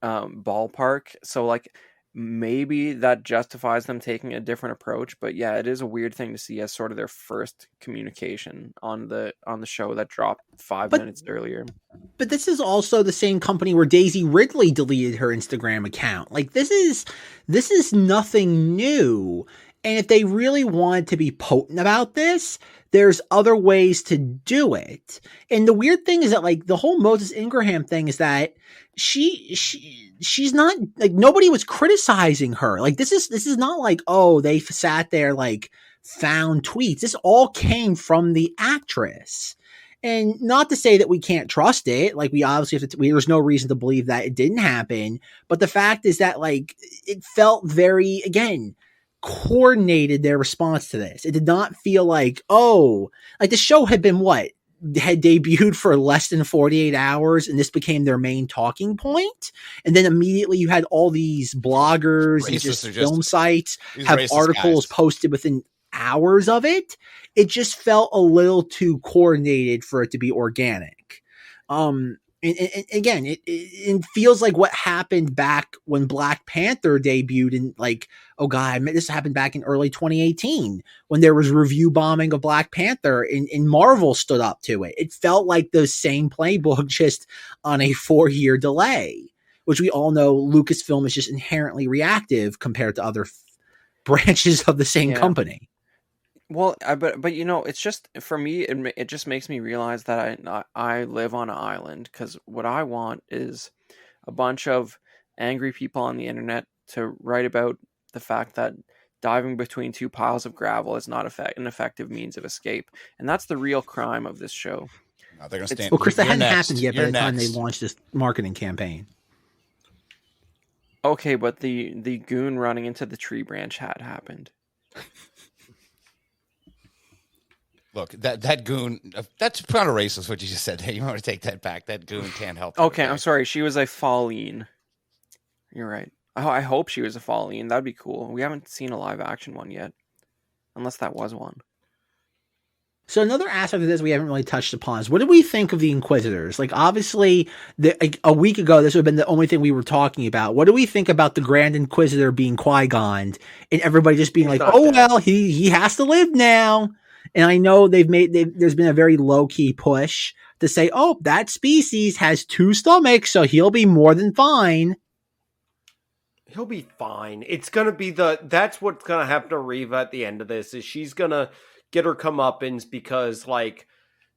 ballpark. So like maybe that justifies them taking a different approach, but yeah, it is a weird thing to see as sort of their first communication on the show that dropped 5 minutes earlier. But this is also the same company where Daisy Ridley deleted her Instagram account. Like this is nothing new. And if they really wanted to be potent about this, there's other ways to do it. And the weird thing is that, like, the whole Moses Ingram thing is that she's not, like, nobody was criticizing her. Like, this is not like, oh, they sat there, like, found tweets. This all came from the actress. And not to say that we can't trust it. Like, we obviously have to, there's no reason to believe that it didn't happen. But the fact is that, like, it felt very, again, coordinated their response to this. It did not feel like, like the show had been had debuted for less than 48 hours and this became their main talking point. And then immediately you had all these bloggers and just film sites have articles posted within hours of it. It just felt a little too coordinated for it to be organic. And again, it feels like what happened back when Black Panther debuted in this happened back in early 2018 when there was review bombing of Black Panther and Marvel stood up to it. It felt like the same playbook just on a 4-year delay, which we all know Lucasfilm is just inherently reactive compared to other branches of the same company. Well, but it's just, for me, it just makes me realize that I live on an island, because what I want is a bunch of angry people on the internet to write about the fact that diving between two piles of gravel is not an effective means of escape, and that's the real crime of this show. No, they're gonna stand. Well, Chris, that hadn't happened yet by the time they launched this marketing campaign. Okay, but the goon running into the tree branch had happened. Look, that goon, that's kind of racist what you just said. Hey, you want to take that back? That goon can't help. Okay, I'm sorry. She was a Falleen. You're right. I hope she was a Falleen. That'd be cool. We haven't seen a live action one yet. Unless that was one. So another aspect of this we haven't really touched upon is, what do we think of the Inquisitors? Like, obviously, a week ago, this would have been the only thing we were talking about. What do we think about the Grand Inquisitor being Qui-Gon and everybody just being like, oh, well, he has to live now. And I know there's been a very low-key push to say, oh, that species has 2 stomachs, so he'll be more than fine. He'll be fine. It's going to be that's what's going to happen to Reva at the end of this, is she's going to get her comeuppance because,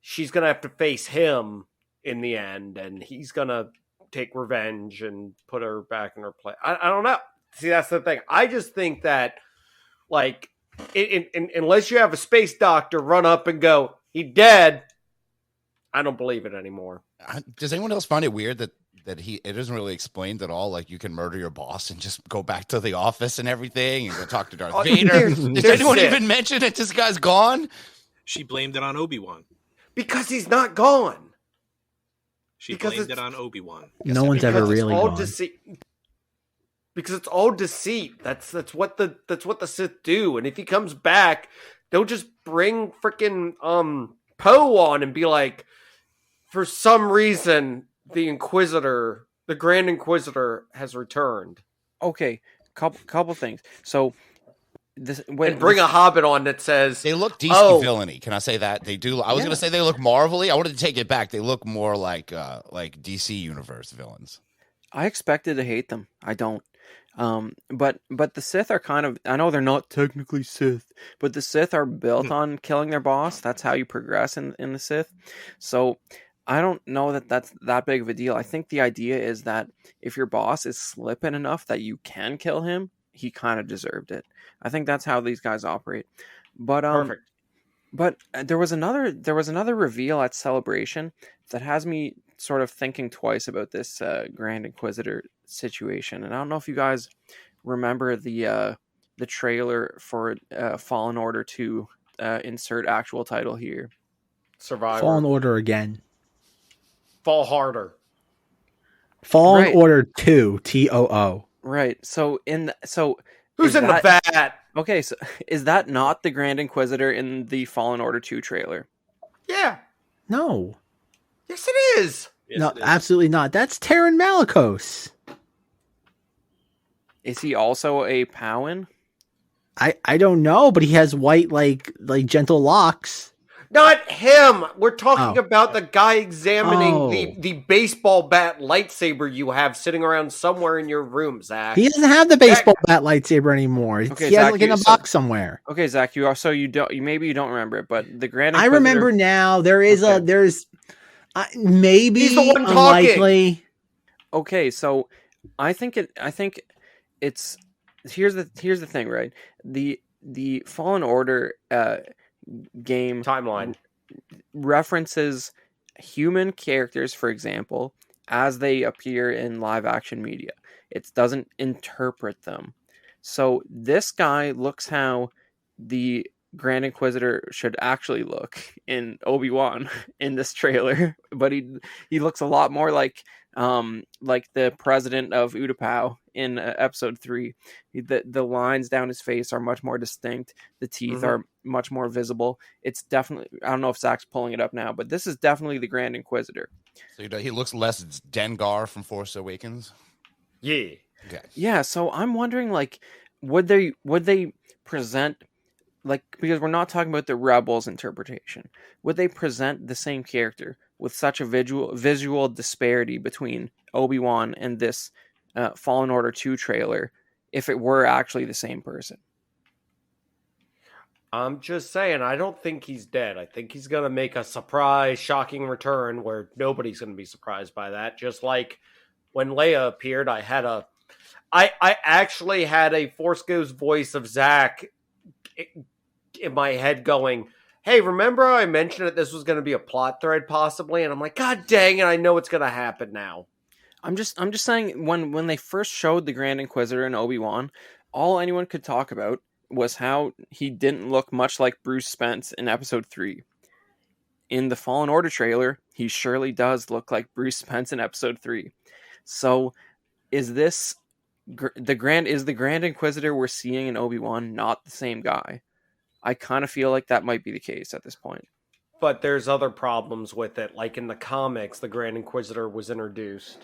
she's going to have to face him in the end, and he's going to take revenge and put her back in her place. I don't know. See, that's the thing. I just think that, unless you have a space doctor run up and go, he dead, I don't believe it anymore. Does anyone else find it weird that it isn't really explained at all? Like, you can murder your boss and just go back to the office and everything and go talk to Darth Vader. Did anyone even mention that this guy's gone? She blamed it on Obi-Wan. Because he's not gone. She blamed it on Obi-Wan. No one's ever really gone. Because it's all deceit. That's what the Sith do. And if he comes back, they'll just bring freaking Poe on and be like, for some reason, the Grand Inquisitor has returned. Okay, couple things. So and bring a Hobbit on that says they look DC villainy. Can I say that they do? I was going to say they look Marvel-y. I wanted to take it back. They look more like DC Universe villains. I expected to hate them. I don't. But the Sith are kind of, I know they're not technically Sith, but the Sith are built on killing their boss. That's how you progress in the Sith. So I don't know that that's that big of a deal. I think the idea is that if your boss is slipping enough that you can kill him, he kind of deserved it. I think that's how these guys operate. But perfect. But there was another reveal at Celebration that has me sort of thinking twice about this Grand Inquisitor situation. And I don't know if you guys remember the trailer for Fallen Order 2. Insert actual title here. Survivor. Fallen Order again. Fall harder. Fallen Order 2, TOO. Right. So who's in the vat? Okay, so is that not the Grand Inquisitor in the Fallen Order 2 trailer? Yeah. No. Yes, it is. Yes, no, it is. Absolutely not. That's Terran Malicos. Is he also a Powin? I don't know, but he has white like gentle locks. Not him. We're talking about the guy examining the baseball bat lightsaber you have sitting around somewhere in your room, Zach. He doesn't have the baseball bat lightsaber anymore. Okay, he has Zach, in a box somewhere. Okay, Zach, you maybe you don't remember it, but the Grand I Inquisitor... remember now. There's maybe he's the one unlikely. talking. Okay, so I think it's here's the thing, right? The Fallen Order game timeline references human characters, for example, as they appear in live action media. It doesn't interpret them. So this guy looks how the Grand Inquisitor should actually look in Obi-Wan in this trailer, but he looks a lot more like the president of Utapau in episode 3. The lines down his face are much more distinct. The teeth are much more visible. It's definitely, I don't know if Zach's pulling it up now, but this is definitely the Grand Inquisitor. So he looks less Dengar from Force Awakens. Yeah. Okay. Yeah, so I'm wondering, like, would they present, like, because we're not talking about the Rebels interpretation, would they present the same character with such a visual disparity between Obi-Wan and this Fallen Order 2 trailer if it were actually the same person? I'm just saying, I don't think he's dead. I think he's going to make a surprise, shocking return where nobody's going to be surprised by that. Just like when Leia appeared, I actually had a Force Ghost voice of Zack in my head going, hey, remember I mentioned that this was going to be a plot thread possibly? And I'm like, God dang it, I know it's going to happen now. I'm just saying, when they first showed the Grand Inquisitor in Obi-Wan, all anyone could talk about was how he didn't look much like Bruce Spence in episode 3. In the Fallen Order trailer, he surely does look like Bruce Spence in episode 3. So is this the Grand Inquisitor we're seeing in Obi-Wan not the same guy? I kind of feel like that might be the case at this point. But there's other problems with it. Like in the comics, the Grand Inquisitor was introduced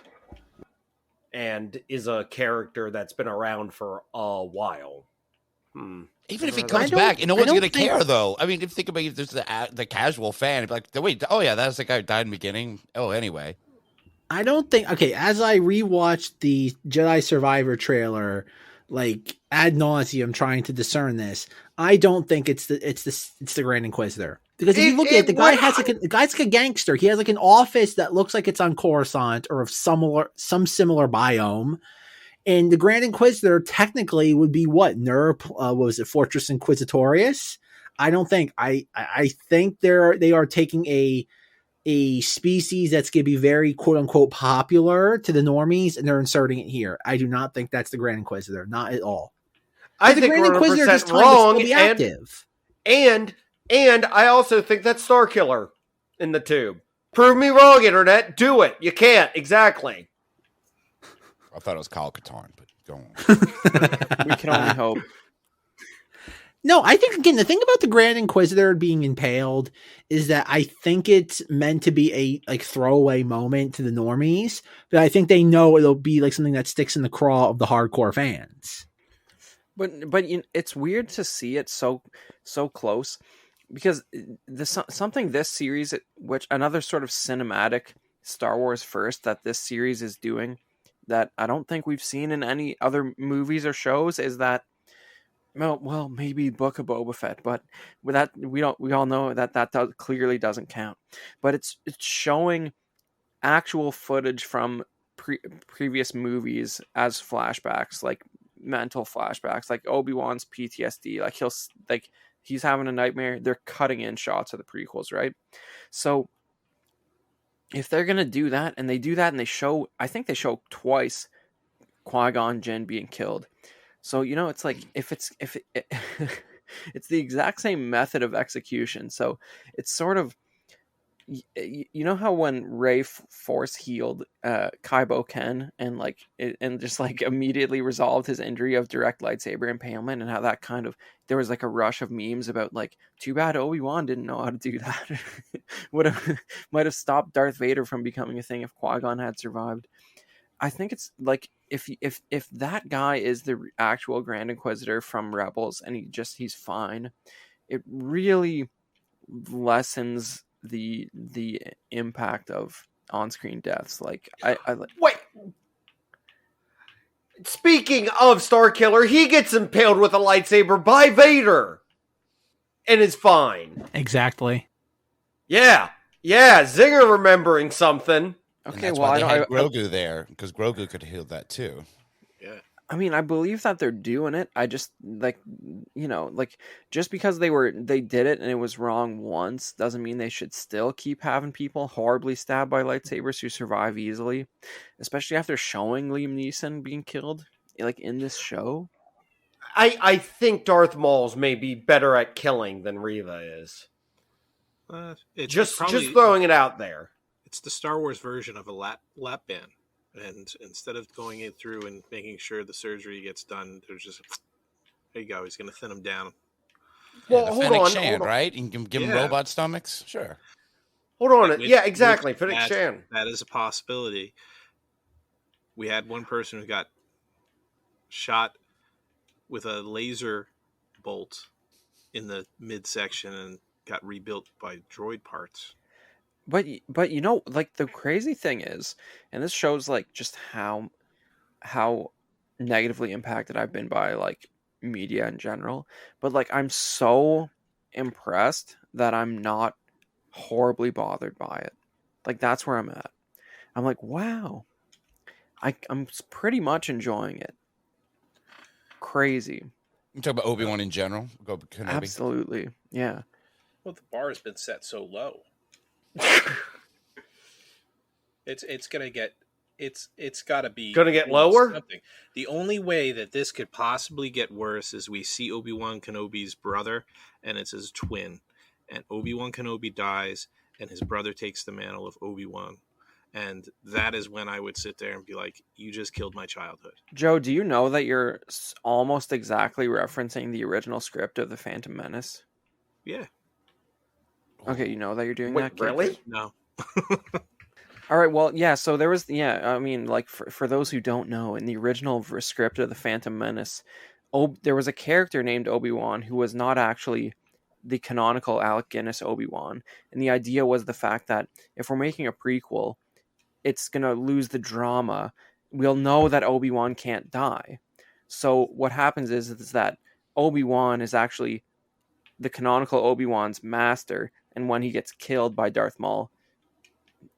and is a character that's been around for a while. Even if he comes back, no one's going to care, though. I mean, if you think about it, there's the casual fan. Like, wait, oh yeah, that's the guy who died in the beginning. Oh, anyway. I don't think. Okay, as I rewatched the Jedi Survivor trailer, like ad nauseum, trying to discern this, I don't think it's the Grand Inquisitor. Because if you look at it, the guy's like a gangster. He has like an office that looks like it's on Coruscant or of some similar biome. And the Grand Inquisitor technically would be what? what was it? Fortress Inquisitorius? I don't think. I think they are taking a species that's going to be very quote unquote popular to the normies, and they're inserting it here. I do not think that's the Grand Inquisitor. Not at all. I think Grand we're Inquisitor 100% just wrong. be active. And I also think that's Starkiller in the tube. Prove me wrong, Internet. Do it. You can't. Exactly. I thought it was Kyle Katarn, but go on. We can only hope. No, I think, again, the thing about the Grand Inquisitor being impaled is that I think it's meant to be a throwaway moment to the normies, but I think they know it'll be like something that sticks in the craw of the hardcore fans. But it's weird to see it so close, because something this series, which another sort of cinematic Star Wars first that this series is doing, that I don't think we've seen in any other movies or shows, is that, well, maybe Book of Boba Fett, but with that, we all know that clearly doesn't count. But it's showing actual footage from previous movies as flashbacks, like mental flashbacks, like Obi-Wan's PTSD. Like he's having a nightmare. They're cutting in shots of the prequels, right? So if they're gonna do that, and they do that, and I think they show twice Qui-Gon Jinn being killed. So, it's like, it's the exact same method of execution. So it's sort of, how when Rey force healed Kaibo Ken and just like immediately resolved his injury of direct lightsaber impalement, and how that kind of, there was like a rush of memes about like, too bad Obi-Wan didn't know how to do that. Might have stopped Darth Vader from becoming a thing if Qui-Gon had survived. I think it's like, if that guy is the actual Grand Inquisitor from Rebels and he's fine, it really lessens the impact of on-screen deaths. Like wait. Speaking of Starkiller, he gets impaled with a lightsaber by Vader and is fine. Exactly. Yeah, Zenger remembering something. Okay, well, I had Grogu there, because Grogu could heal that too. Yeah. I mean, I believe that they're doing it. I just just because they did it and it was wrong once doesn't mean they should still keep having people horribly stabbed by lightsabers who survive easily, especially after showing Liam Neeson being killed like in this show. I think Darth Maul's may be better at killing than Reva is. It's Just probably, throwing it out there. it's the Star Wars version of a lap band. And instead of going in through and making sure the surgery gets done, they're just, there you go. He's going to thin him down. Well, the hold Fennec on, Shand, hold on. right? You can give them Yeah. robot stomachs? Sure. Hold on. Which- Yeah, exactly. which Fennec Shand. that is a possibility. We had one person who got shot with a laser bolt in the midsection and got rebuilt by droid parts. But you know, like the crazy thing is, and this shows like just how negatively impacted I've been by like media in general. But like I'm so impressed that I'm not horribly bothered by it. Like that's where I'm at. I'm like, wow, I'm pretty much enjoying it. Crazy. You talk about Obi-Wan in general? Go Kenobi. Absolutely. Yeah. Well, the bar has been set so low. It's gonna get it's got to be Gonna get lower? Something. The only way that this could possibly get worse is we see Obi-Wan Kenobi's brother, and it's his twin, and Obi-Wan Kenobi dies, and his brother takes the mantle of Obi-Wan, and that is when I would sit there and be like, "You just killed my childhood." Joe, do you know that you're almost exactly referencing the original script of The Phantom Menace? Yeah, Okay, you know that you're doing Wait, that? Kid? really? no, All right, well, yeah, so there was, I mean, like, for those who don't know, in the original script of The Phantom Menace, there was a character named Obi-Wan who was not actually the canonical Alec Guinness Obi-Wan, and the idea was the fact that if we're making a prequel, it's going to lose the drama. We'll know that Obi-Wan can't die. So what happens is that Obi-Wan is actually the canonical Obi-Wan's master, and when he gets killed by Darth Maul,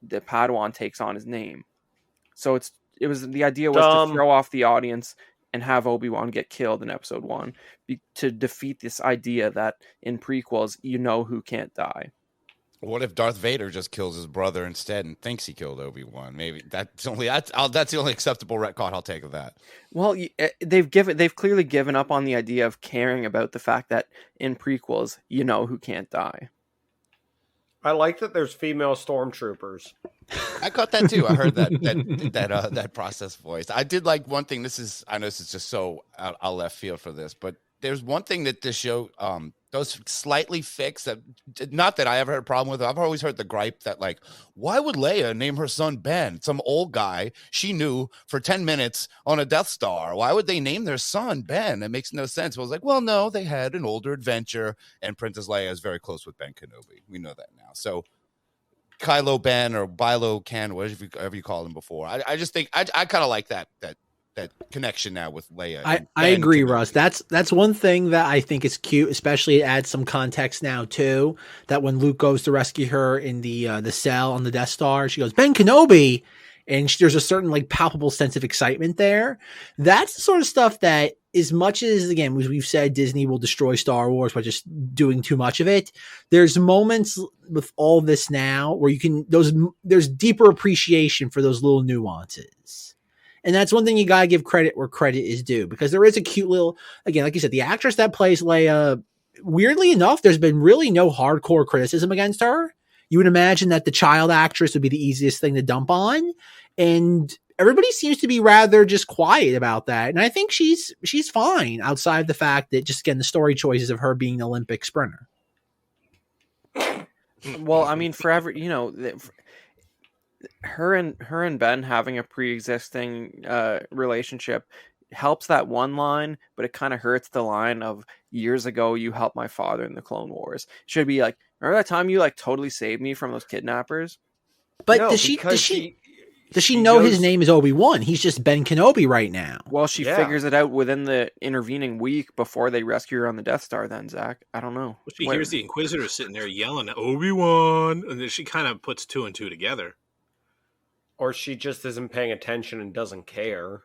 the Padawan takes on his name. So the idea was to throw off the audience and have Obi-Wan get killed in episode 1 to defeat this idea that in prequels, you know who can't die. What if Darth Vader just kills his brother instead and thinks he killed Obi-Wan? Maybe that's the only acceptable retcon I'll take of that. Well, they've clearly given up on the idea of caring about the fact that in prequels, you know who can't die. I like that there's female stormtroopers. I caught that too. I heard that process voice. I did like one thing. I know this is just so out left field for this, but there's one thing that this show does slightly fix that. Not that I ever had a problem with it. I've always heard the gripe that like, why would Leia name her son Ben? Some old guy she knew for 10 minutes on a Death Star. Why would they name their son Ben? It makes no sense. But I was like, well, no, they had an older adventure, and Princess Leia is very close with Ben Kenobi. We know that now. So Kylo Ben or Bilo Ken, whatever you called him before. I just think I kind of like that connection now with Leia. I agree, Russ. That's one thing that I think is cute, especially it adds some context now too. That when Luke goes to rescue her in the cell on the Death Star, she goes, Ben Kenobi, and there's a certain like palpable sense of excitement there. That's the sort of stuff that, as much as, again, we've said Disney will destroy Star Wars by just doing too much of it, there's moments with all this now where there's deeper appreciation for those little nuances. And that's one thing you gotta give credit where credit is due, because there is a cute little, again, like you said, the actress that plays Leia, weirdly enough, there's been really no hardcore criticism against her. You would imagine that the child actress would be the easiest thing to dump on, and everybody seems to be rather just quiet about that. And I think she's fine outside of the fact that, just again, the story choices of her being an Olympic sprinter. Well, I mean, forever, you know, her and Ben having a pre-existing relationship helps that one line, but it kind of hurts the line of years ago you helped my father in the Clone Wars. Should be like, remember that time you like totally saved me from those kidnappers? But No, does she know knows- his name is Obi-Wan? He's just Ben Kenobi right now. Well, she Yeah. figures it out within the intervening week before they rescue her on the Death Star. Then Zach, I don't know. she hears the Inquisitor sitting there yelling at Obi-Wan, and then she kind of puts two and two together. Or she just isn't paying attention and doesn't care.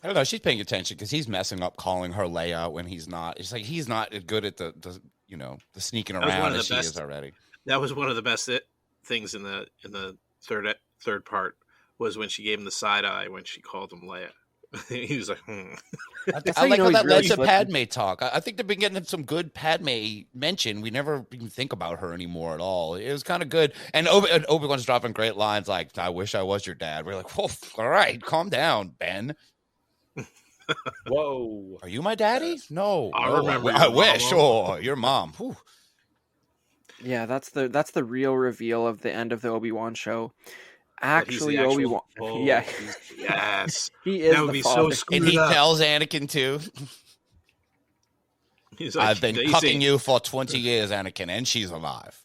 I don't know. She's paying attention because he's messing up, calling her Leia when he's not. It's like he's not as good at the sneaking was one around of as the she best- is already. That was one of the best things in the third part, was when she gave him the side eye when she called him Leia. He was like, That's I how you like know how he's that really led to slipping. Padme talk. I think they've been getting some good Padme mention. We never even think about her anymore at all. It was kind of good. And Obi-Wan's dropping great lines like, I wish I was your dad. We're like, whoa, all right, calm down, Ben. Whoa. Are you my daddy? No. I no, remember I your wish. mama. Oh, your mom. Whew. Yeah, that's the real reveal of the end of the Obi-Wan show. That he's the Actually, actual- Obi-Wan. Oh, Yeah, yes. he is That would the be father. so screwed And he up. tells Anakin too. He's like, I've been Daisy, cucking you for 20 years, Anakin, and she's alive.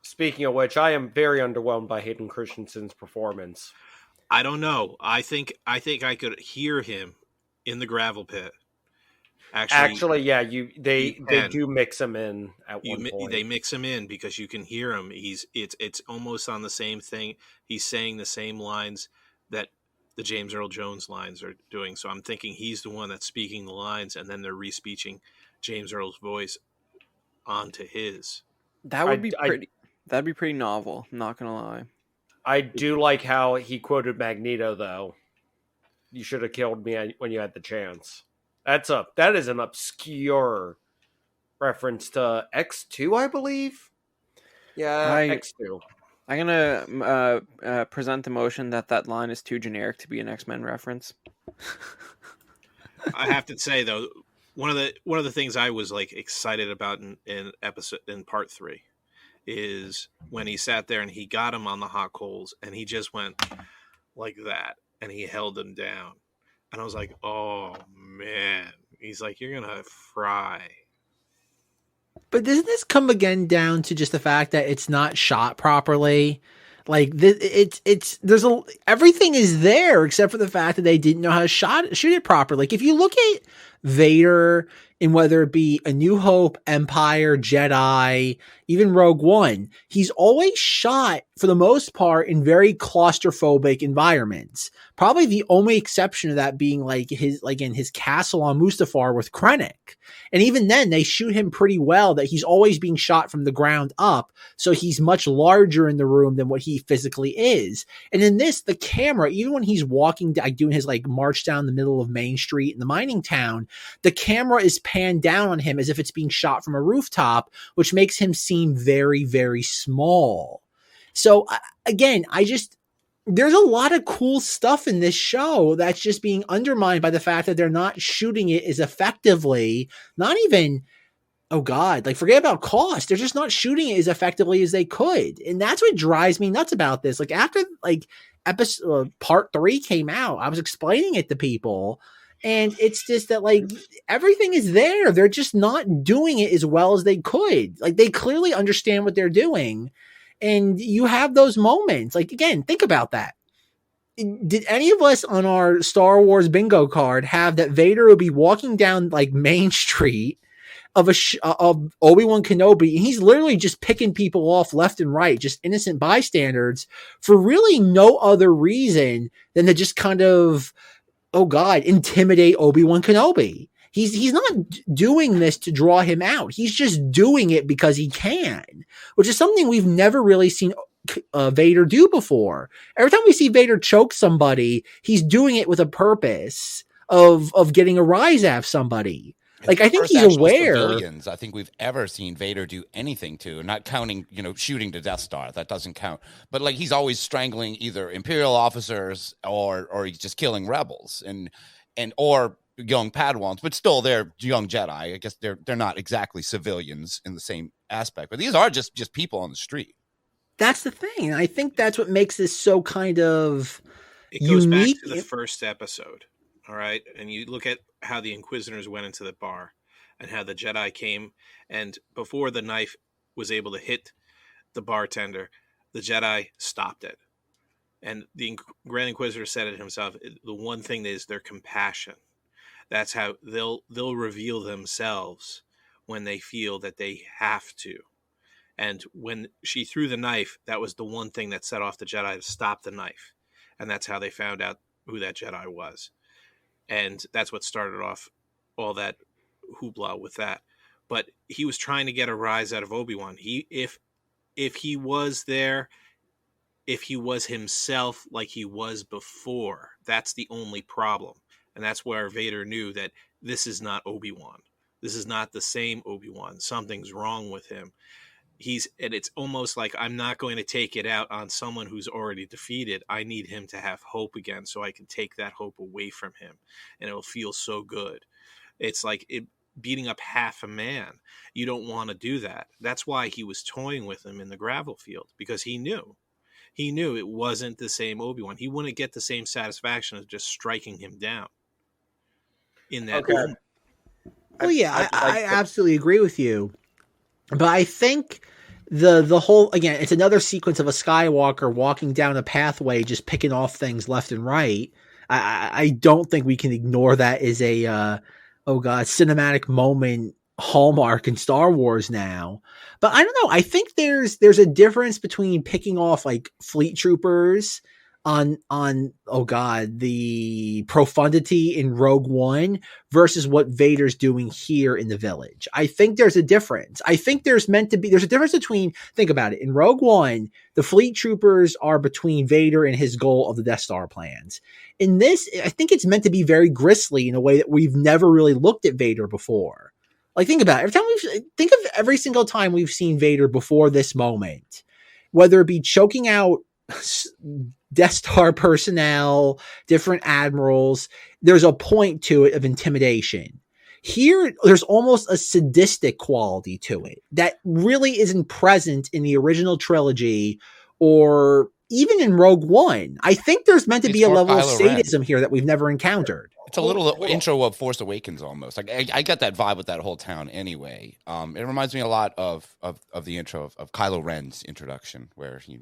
Speaking of which, I am very underwhelmed by Hayden Christensen's performance. I don't know. I think I could hear him in the gravel pit. Actually, yeah, they can. do mix him in at one point. They mix him in because you can hear him. It's almost on the same thing. He's saying the same lines that the James Earl Jones lines are doing. So I'm thinking he's the one that's speaking the lines, and then they're re-speeching James Earl's voice onto his. That would be pretty. That'd be pretty novel. I'm not gonna lie. I do like how he quoted Magneto, though. You should have killed me when you had the chance. That is an obscure reference to X2, I believe. Yeah, X2. I'm gonna present the motion that line is too generic to be an X-Men reference. I have to say though, one of the things I was like excited about in part 3 is when he sat there and he got him on the hot coals and he just went like that and he held him down. And I was like, oh, man. He's like, you're going to fry. But doesn't this come again down to just the fact that it's not shot properly? Like everything is there except for the fact that they didn't know how to shoot it properly. Like if you look at Vader in whether it be A New Hope, Empire, Jedi, even Rogue One, he's always shot for the most part in very claustrophobic environments. Probably the only exception of that being in his castle on Mustafar with Krennic. And even then they shoot him pretty well that he's always being shot from the ground up. So he's much larger in the room than what he physically is. And in this, the camera, even when he's walking, doing his march down the middle of Main Street in the mining town, the camera is panned down on him as if it's being shot from a rooftop, which makes him seem very, very small. So again, there's a lot of cool stuff in this show that's just being undermined by the fact that they're not shooting it as effectively, not even, oh God, forget about cost. They're just not shooting it as effectively as they could. And that's what drives me nuts about this. After episode part 3 came out, I was explaining it to people and it's just that everything is there. They're just not doing it as well as they could. They clearly understand what they're doing. And you have those moments. Again, think about that. Did any of us on our Star Wars bingo card have that Vader would be walking down Main Street of Obi-Wan Kenobi, and he's literally just picking people off left and right, just innocent bystanders, for really no other reason than to just kind of, oh God, intimidate Obi-Wan Kenobi. He's not doing this to draw him out. He's just doing it because he can, which is something we've never really seen Vader do before. Every time we see Vader choke somebody, he's doing it with a purpose of getting a rise out of somebody. I think he's aware. Civilians I think we've ever seen Vader do anything to, not counting, shooting the Death Star. That doesn't count. But he's always strangling either Imperial officers or he's just killing rebels or young Padawans, but still they're young Jedi. I guess they're not exactly civilians in the same aspect, but these are just people on the street. That's the thing. And I think that's what makes this so kind of It goes unique. back to the first episode. All right. And you look at how the Inquisitors went into the bar and how the Jedi came. And before the knife was able to hit the bartender, the Jedi stopped it. And the Grand Inquisitor said it himself. The one thing is their compassion. That's how they'll reveal themselves when they feel that they have to. And when she threw the knife, that was the one thing that set off the Jedi to stop the knife. And that's how they found out who that Jedi was. And that's what started off all that hoopla with that. But he was trying to get a rise out of Obi-Wan. If he was there, if he was himself like he was before, that's the only problem. And that's where Vader knew that this is not Obi-Wan. This is not the same Obi-Wan. Something's wrong with him. And it's almost like, I'm not going to take it out on someone who's already defeated. I need him to have hope again so I can take that hope away from him. And it'll feel so good. It's like beating up half a man. You don't want to do that. That's why he was toying with him in the gravel field, because he knew it wasn't the same Obi-Wan. He wouldn't get the same satisfaction of just striking him down in that moment. Well, yeah, I absolutely agree with you. But I think the whole, again, it's another sequence of a Skywalker walking down a pathway, just picking off things left and right. I don't think we can ignore that as a, cinematic moment hallmark in Star Wars now. But I don't know. I think there's a difference between picking off like fleet troopers on the profundity in Rogue One versus what Vader's doing here in the village. I think there's a difference. I think there's a difference between, think about it, in Rogue One, the fleet troopers are between Vader and his goal of the Death Star plans. In this, I think it's meant to be very grisly in a way that we've never really looked at Vader before. Like, think about it. Think of every single time we've seen Vader before this moment, whether it be choking out Death Star personnel, different admirals, there's a point to it of intimidation. Here, there's almost a sadistic quality to it that really isn't present in the original trilogy or even in Rogue One. I think there's meant to be a level of sadism here that we've never encountered. It's a little intro of Force Awakens almost. Like I got that vibe with that whole town anyway. It reminds me a lot of the intro of Kylo Ren's introduction where he...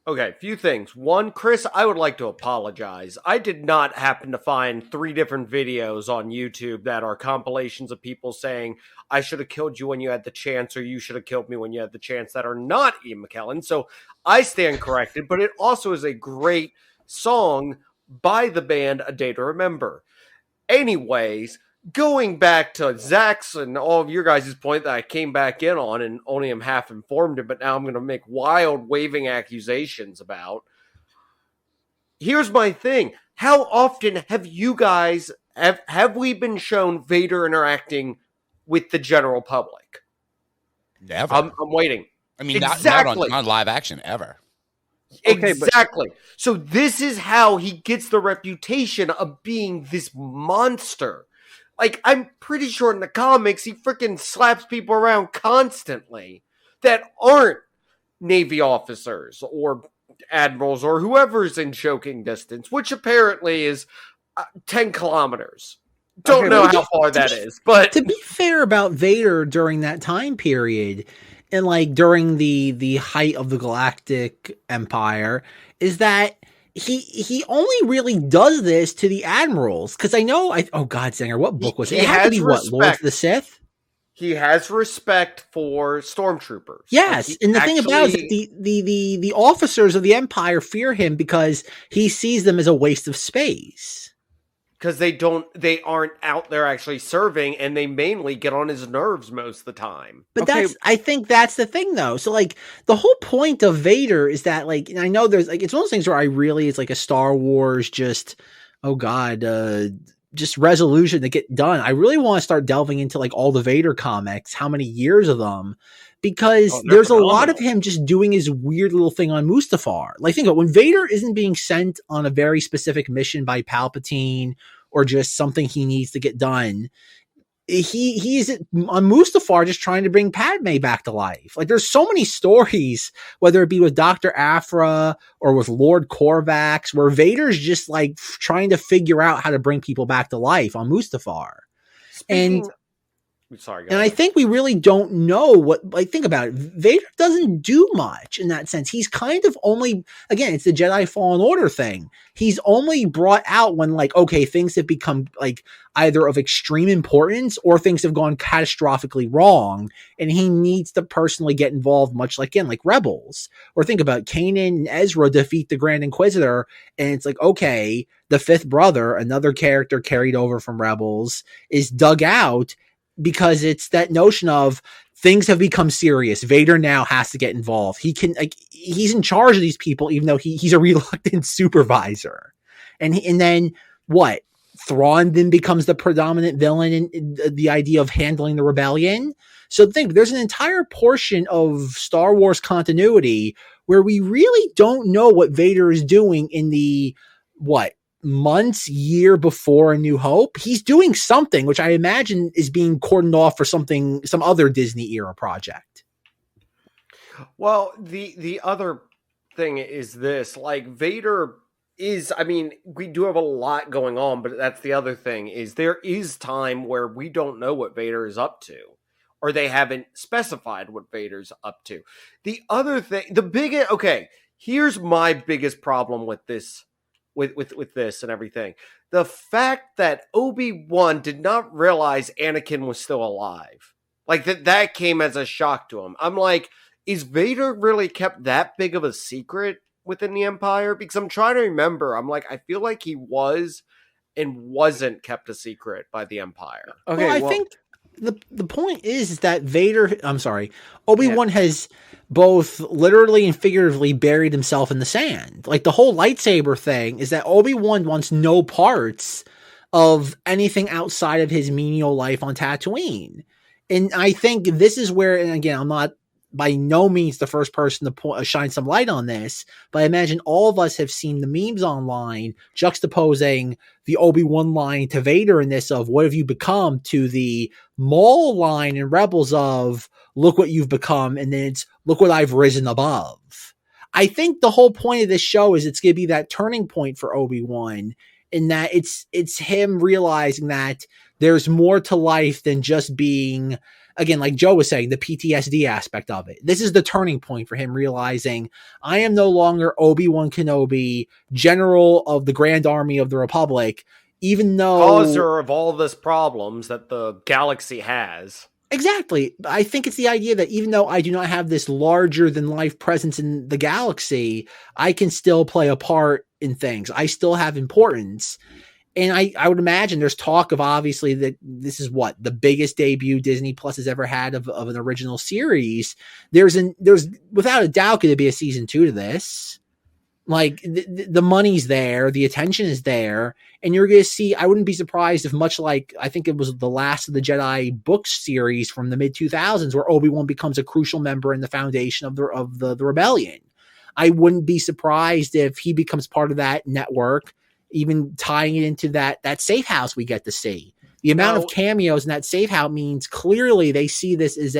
Okay, few things. One, Chris, I would like to apologize. I did not happen to find 3 different videos on YouTube that are compilations of people saying, I should have killed you when you had the chance, or you should have killed me when you had the chance, that are not Ian McKellen. So I stand corrected, but it also is a great song by the band A Day to Remember. Anyways, going back to Zack's and all of your guys' point that I came back in on and only am half informed it, but now I'm going to make wild waving accusations about. Here's my thing. How often have you guys, have we been shown Vader interacting with the general public? Never. I'm waiting. I mean, exactly. not live action ever. Okay, exactly. So this is how he gets the reputation of being this monster. Like, I'm pretty sure in the comics, he freaking slaps people around constantly that aren't Navy officers or admirals or whoever's in choking distance, which apparently is 10 kilometers. Don't know how far that is, but... To be fair about Vader during that time period, and like during the height of the Galactic Empire, is that he only really does this to the admirals. Because I know, oh God, Zenger, what book was it? It had to be what, Lords of the Sith? He has respect for stormtroopers. Yes, like and the thing about it is that the officers of the Empire fear him because he sees them as a waste of space. Because they aren't out there actually serving, and they mainly get on his nerves most of the time. But I think that's the thing, though. So, like, the whole point of Vader is that, like, and I know there's, like, it's one of those things where it's like a Star Wars just resolution to get done. I really want to start delving into, like, all the Vader comics, how many years of them, because there's a lot of him just doing his weird little thing on Mustafar. Like, think about when Vader isn't being sent on a very specific mission by Palpatine or just something he needs to get done. He is on Mustafar just trying to bring Padme back to life. Like, there's so many stories, whether it be with Dr. Aphra or with Lord Corvax, where Vader's just like trying to figure out how to bring people back to life on Mustafar. And I think we really don't know what, like, think about it. Vader doesn't do much in that sense. He's kind of only, again, it's the Jedi Fallen Order thing. He's only brought out when, like, okay, things have become, like, either of extreme importance or things have gone catastrophically wrong. And he needs to personally get involved, much like, again, like Rebels. Or think about Kanan and Ezra defeat the Grand Inquisitor. And it's like, okay, the fifth brother, another character carried over from Rebels, is dug out. Because it's that notion of things have become serious. Vader now has to get involved. He's in charge of these people, even though he's a reluctant supervisor. And then what? Thrawn then becomes the predominant villain in the idea of handling the rebellion. So think there's an entire portion of Star Wars continuity where we really don't know what Vader is doing in the year before A New Hope. He's doing something which I imagine is being cordoned off for some other Disney era project. Well, the other thing is this, like, Vader is, I mean, we do have a lot going on, but that's the other thing, is there is time where we don't know what Vader is up to, or they haven't specified what Vader's up to. The other thing, here's my biggest problem with this, with this and everything. The fact that Obi-Wan did not realize Anakin was still alive. Like, that came as a shock to him. I'm like, is Vader really kept that big of a secret within the Empire? Because I'm trying to remember. I'm like, I feel like he was and wasn't kept a secret by the Empire. Okay, well, I think the point is that Obi-Wan has both literally and figuratively buried himself in the sand. Like, the whole lightsaber thing is that Obi-Wan wants no parts of anything outside of his menial life on Tatooine. And I think this is where, and again, I'm not by no means the first person to shine some light on this, but I imagine all of us have seen the memes online juxtaposing the Obi-Wan line to Vader in this of what have you become to the Maul line in Rebels of look what you've become, and then it's look what I've risen above. I think the whole point of this show is it's going to be that turning point for Obi-Wan, in that it's him realizing that there's more to life than just being, again, like Joe was saying, the PTSD aspect of it. This is the turning point for him realizing I am no longer Obi-Wan Kenobi, general of the Grand Army of the Republic, even though causer of all this problems that the galaxy has. Exactly. I think it's the idea that even though I do not have this larger than life presence in the galaxy, I can still play a part in things. I still have importance. And I would imagine there's talk of obviously that this is the biggest debut Disney Plus has ever had of an original series. There's without a doubt going to be a season 2 to this. Like the money's there, the attention is there, and you're going to see, I wouldn't be surprised if much like, I think it was the Last of the Jedi book series from the mid 2000s where Obi-Wan becomes a crucial member in the foundation of the rebellion. I wouldn't be surprised if he becomes part of that network, even tying it into that safe house we get to see. The amount of cameos in that safe house means clearly they see this as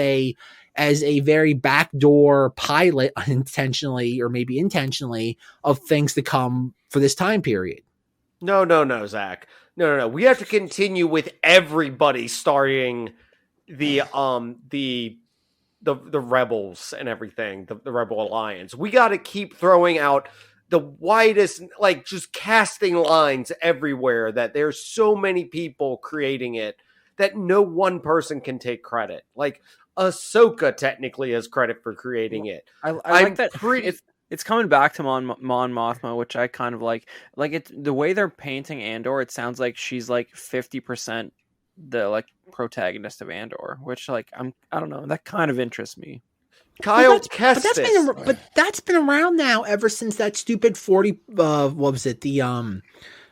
a very backdoor pilot unintentionally or maybe intentionally of things to come for this time period. No, Zach. No. We have to continue with everybody starting the rebels and everything, the Rebel Alliance. We got to keep throwing out the widest, like, just casting lines everywhere, that there's so many people creating it that no one person can take credit. Like, Ahsoka technically has credit for creating it. I like that. It's coming back to Mon Mothma, which I kind of like. Like, it's the way they're painting Andor. It sounds like she's like 50% the like protagonist of Andor, which like I don't know. That kind of interests me. Kyle Kestis. But that's been around now ever since that stupid 40. What was it? The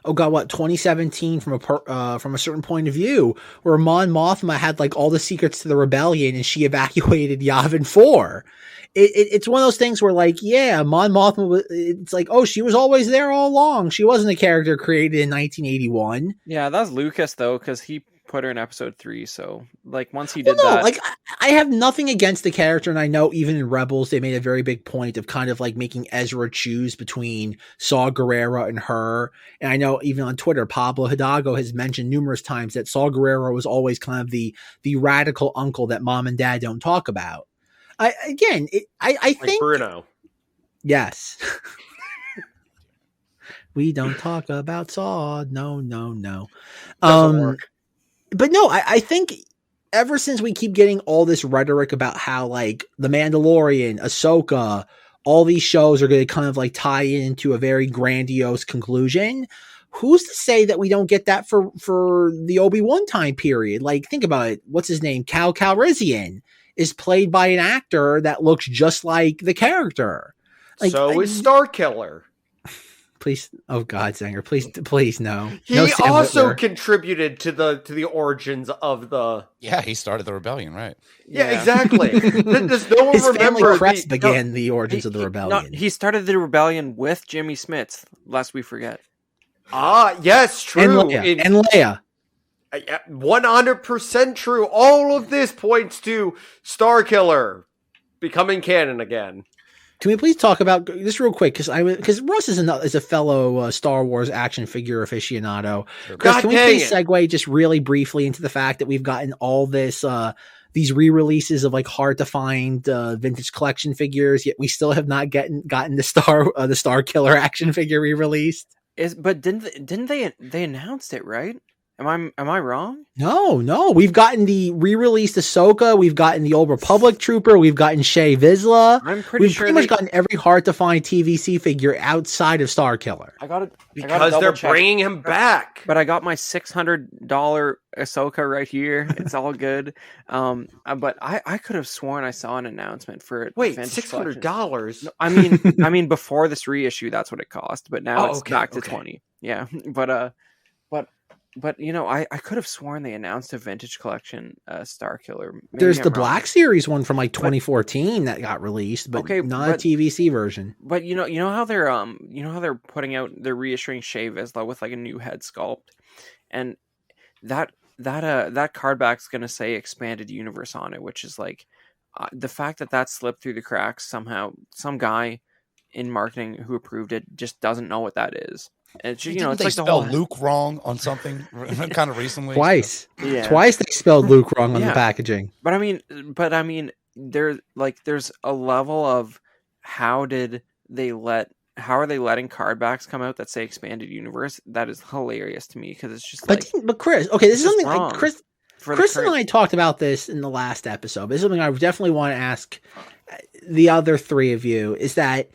2017 from a certain point of view, where Mon Mothma had like all the secrets to the rebellion and she evacuated Yavin 4. It's one of those things where, like, yeah, Mon Mothma, it's like, oh, she was always there all along. She wasn't a character created in 1981. Yeah, that's Lucas though, because he put her in episode 3. So like once he did that, like I have nothing against the character, and I know even in Rebels they made a very big point of kind of like making Ezra choose between Saw Gerrera and her. And I know even on Twitter, Pablo Hidalgo has mentioned numerous times that Saw Gerrera was always kind of the radical uncle that mom and dad don't talk about. I think like Bruno. Yes. We don't talk about Saw. No. Doesn't work. But no, I think ever since we keep getting all this rhetoric about how like The Mandalorian, Ahsoka, all these shows are going to kind of like tie into a very grandiose conclusion, who's to say that we don't get that for the Obi-Wan time period? Like, think about it. What's his name? Cal Calrissian is played by an actor that looks just like the character. Like, so is Starkiller. Please. Oh God, Zenger. Please, no. He No Sam also Witwer. contributed to the origins of the. Yeah, he started the rebellion, right? Yeah, exactly. Does no one His family remember crest began the origins of the No, rebellion. he started the rebellion with Jimmy Smits, lest we forget. Yes, true. And Leia. 100% true. All of this points to Starkiller becoming canon again. Can we please talk about this real quick? Because Russ is a fellow Star Wars action figure aficionado. Chris, God can we dang please it. segue just really briefly into the fact that we've gotten all this these re-releases of like hard to find vintage collection figures, yet we still have not gotten the Star Killer action figure re-released. But didn't they announced it, right? Am I wrong? No. We've gotten the re-released Ahsoka. We've gotten the Old Republic Trooper. We've gotten Shea Vizsla. I'm pretty We've sure pretty much gotten every hard to find TVC figure outside of Star Killer. Because they're bringing him back. But I got my $600 Ahsoka right here. It's all good. But I could have sworn I saw an announcement for it. Wait, Vintage $600? Collection. No, I mean before this reissue, that's what it cost. But now it's back to 20. Yeah, but you know, I could have sworn they announced a vintage collection Star Killer. Maybe There's I'm the wrong. Black Series one from like 2014 that got released, but not a TVC version. But you know how they're putting out, they're reissuing Shea Vizsla with like a new head sculpt, and that card back's gonna say expanded universe on it, which is like the fact that slipped through the cracks somehow. Some guy in marketing who approved it just doesn't know what that is. And it's, Didn't it's they like the spell whole Luke wrong on something kind of recently? Twice. Yeah. Twice they spelled Luke wrong on the Yeah. packaging. But I mean, there's a level of how are they letting card backs come out that say expanded universe? That is hilarious to me because it's just But Chris, okay, this is just something like wrong Chris for the and current- I talked about this in the last episode. This is something I definitely want to ask the other three of you. Isn't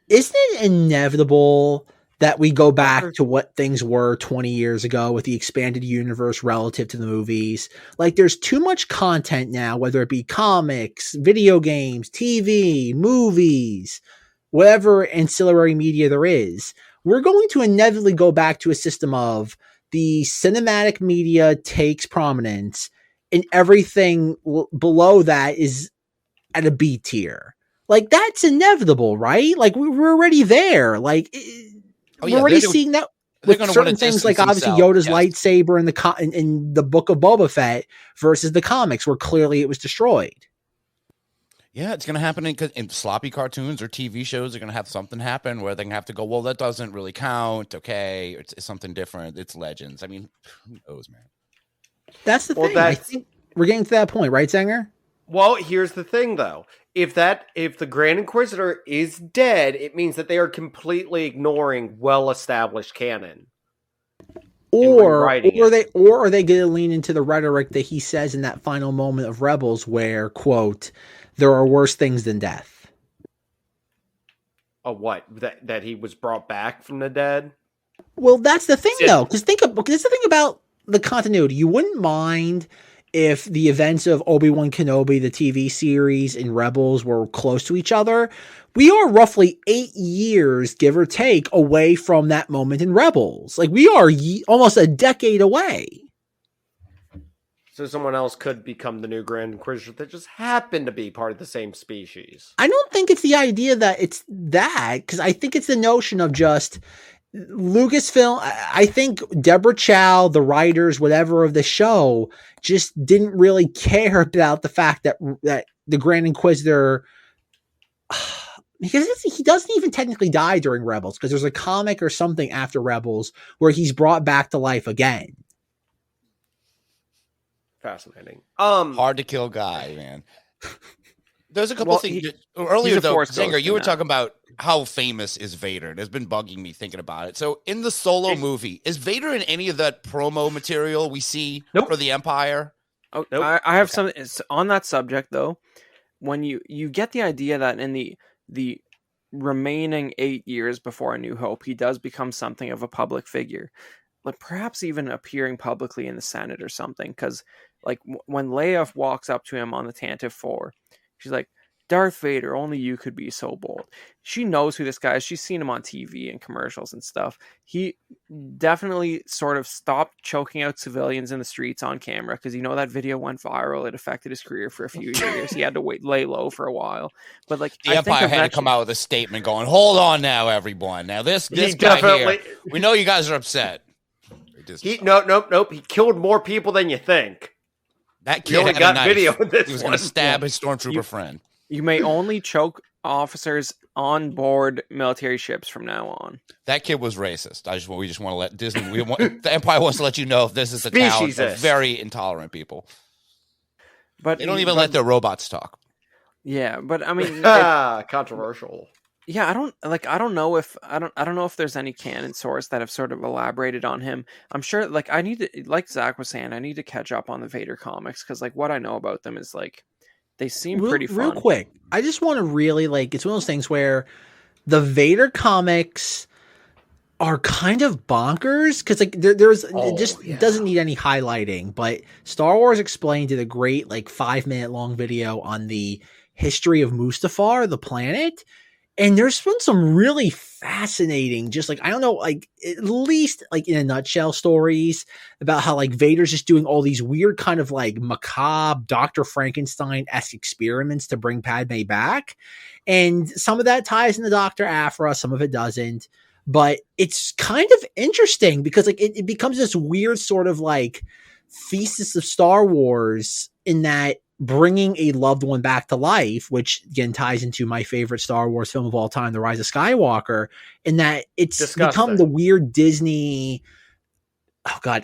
it inevitable that we go back to what things were 20 years ago with the expanded universe relative to the movies? Like, there's too much content now, whether it be comics, video games, TV, movies, whatever ancillary media there is. We're going to inevitably go back to a system of the cinematic media takes prominence and everything below that is at a B tier. Like, that's inevitable, right? Like, we're already there. Like, we're already seeing that with certain things, like obviously Yoda's lightsaber in the Book of Boba Fett versus the comics, where clearly it was destroyed. Yeah, it's going to happen in sloppy cartoons or TV shows. Are going to have something happen where they're going to have to go, well, that doesn't really count. Okay, it's something different. It's Legends. I mean, who knows, man? That's the thing. I think we're getting to that point, right, Zenger? Well, here's the thing, though. If the Grand Inquisitor is dead, it means that they are completely ignoring well-established canon. Or are they going to lean into the rhetoric that he says in that final moment of Rebels, where, quote, there are worse things than death? Oh, what? That he was brought back from the dead? Well, that's the thing, though. Because that's the thing about the continuity. You wouldn't mind if the events of Obi-Wan Kenobi, the TV series, and Rebels were close to each other. We are roughly 8 years, give or take, away from that moment in Rebels. Like, we are almost a decade away. So someone else could become the new Grand Inquisitor that just happened to be part of the same species. I don't think it's the idea that it's that, because I think it's the notion of just Lucasfilm. I think Deborah Chow, the writers, whatever of the show, just didn't really care about the fact that the Grand Inquisitor, because he doesn't even technically die during Rebels, because there's a comic or something after Rebels where he's brought back to life again. Fascinating. Hard to kill guy, man. There's a couple things earlier though. Zenger, you were talking about how famous is Vader, and it's been bugging me thinking about it. So in the Solo movie, is Vader in any of that promo material we see for the Empire? Oh, nope. I have some on that subject though. When you get the idea that in the remaining 8 years before A New Hope, he does become something of a public figure, like perhaps even appearing publicly in the Senate or something. Because like when Leia walks up to him on the Tantive 4, she's like, Darth Vader, only you could be so bold. She knows who this guy is. She's seen him on TV and commercials and stuff. He definitely sort of stopped choking out civilians in the streets on camera because that video went viral. It affected his career for a few years. He had to lay low for a while. But like the Empire had to come out with a statement going, "Hold on now, everyone. Now this guy here, we know you guys are upset." Nope. He killed more people than you think. That kid only got video of this. He was going to stab his stormtrooper friend. You may only choke officers on board military ships from now on. That kid was racist. We just want to let Disney. The Empire wants to let you know if this is a town of very intolerant people. But they don't even let their robots talk. Yeah, but I mean, controversial. Yeah, I don't know if there's any canon source that have sort of elaborated on him. I'm sure, like, I need to, like Zach was saying, I need to catch up on the Vader comics because, like, what I know about them is like they seem pretty fun. Real quick, I just want to really it's one of those things where the Vader comics are kind of bonkers because like it doesn't need any highlighting. But Star Wars Explained did a great 5-minute long video on the history of Mustafar, the planet. And there's been some really fascinating, just I don't know, at least in a nutshell stories about how Vader's just doing all these weird kind of macabre Dr. Frankenstein-esque experiments to bring Padme back. And some of that ties into Dr. Aphra, some of it doesn't. But it's kind of interesting because it becomes this weird sort of thesis of Star Wars in that bringing a loved one back to life, which again ties into my favorite Star Wars film of all time, The Rise of Skywalker, in that it's become the weird Disney,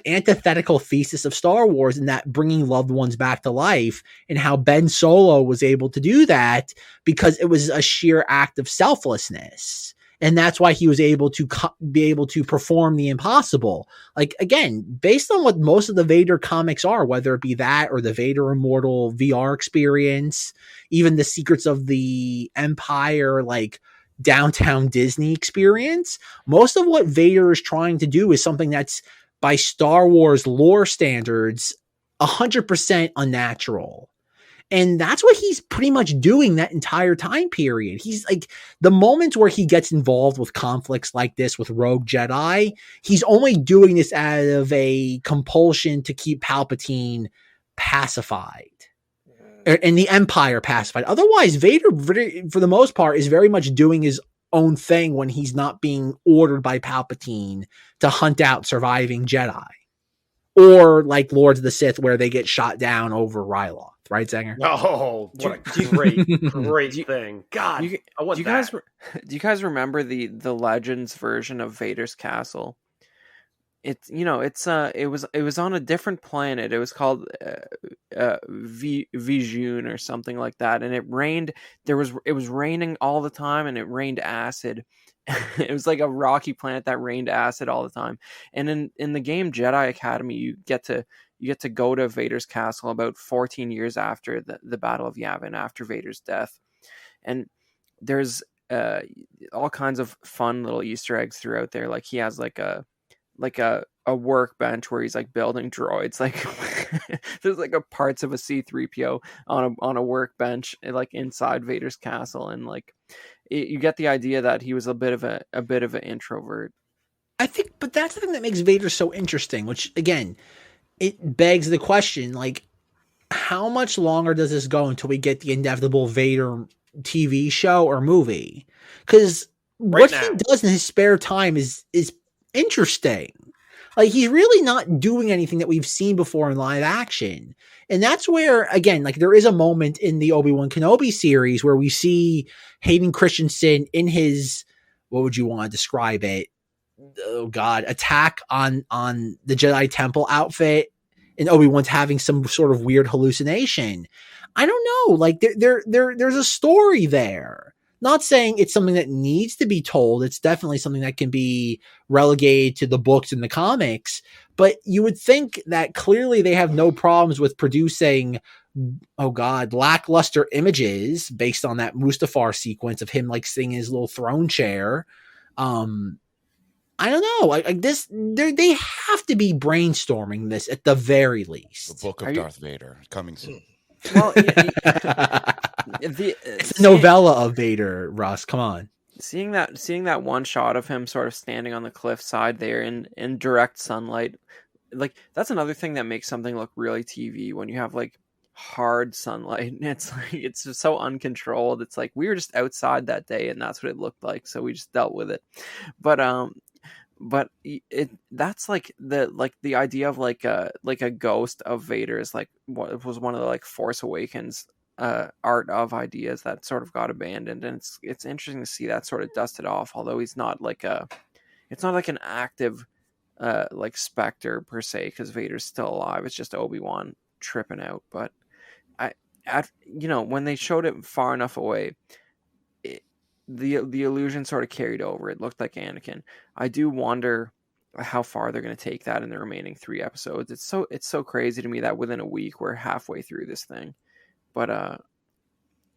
antithetical thesis of Star Wars in that bringing loved ones back to life, and how Ben Solo was able to do that because it was a sheer act of selflessness. And that's why he was able to be able to perform the impossible. Again, based on what most of the Vader comics are, whether it be that or the Vader Immortal VR experience, even the Secrets of the Empire, downtown Disney experience, most of what Vader is trying to do is something that's, by Star Wars lore standards, 100% unnatural. And that's what he's pretty much doing that entire time period. He's the moments where he gets involved with conflicts like this with Rogue Jedi, he's only doing this out of a compulsion to keep Palpatine pacified and the Empire pacified. Otherwise, Vader, for the most part, is very much doing his own thing when he's not being ordered by Palpatine to hunt out surviving Jedi. Or Lords of the Sith, where they get shot down over Ryloth, right, Zenger? Oh, what a great thing! God, do you guys remember the Legends version of Vader's castle? It was on a different planet. It was called Vijun or something like that, and it rained. It was raining all the time, and it rained acid. It was like a rocky planet that rained acid all the time. And in the game Jedi Academy, you get to go to Vader's castle about 14 years after the Battle of Yavin, after Vader's death. And there's all kinds of fun little Easter eggs throughout there. He has a workbench where he's building droids. There's a parts of a C-3PO on a workbench inside Vader's castle, and you get the idea that he was a bit of an introvert. I think, but that's the thing that makes Vader so interesting, which again, it begs the question, how much longer does this go until we get the inevitable Vader TV show or movie? Because what he does in his spare time is interesting. He's really not doing anything that we've seen before in live action. And that's where, again, there is a moment in the Obi-Wan Kenobi series where we see Hayden Christensen in his, what would you want to describe it? Oh God, attack on the Jedi Temple outfit, and Obi-Wan's having some sort of weird hallucination. I don't know. There's a story there. Not saying it's something that needs to be told. It's definitely something that can be relegated to the books and the comics. But you would think that clearly they have no problems with producing, lackluster images based on that Mustafar sequence of him sitting in his little throne chair. I don't know. They have to be brainstorming this at the very least. The Book of Darth Vader coming soon. Well, It's a novella of Vader, Russ. Come on. Seeing that one shot of him sort of standing on the cliffside there in direct sunlight, like that's another thing that makes something look really TV when you have like hard sunlight. It's like it's just so uncontrolled. It's like we were just outside that day and that's what it looked like, so we just dealt with it. But that's like the idea of like a ghost of Vader is like what was one of the like Force Awakens art of ideas that sort of got abandoned, and it's interesting to see that sort of dusted off, although he's not like it's not like an active like specter per se, because Vader's still alive. It's just Obi-Wan tripping out. But when they showed it far enough away, the illusion sort of carried over. It looked like Anakin. I do wonder how far they're going to take that in the remaining 3 episodes. It's so crazy to me that within a week we're halfway through this thing. But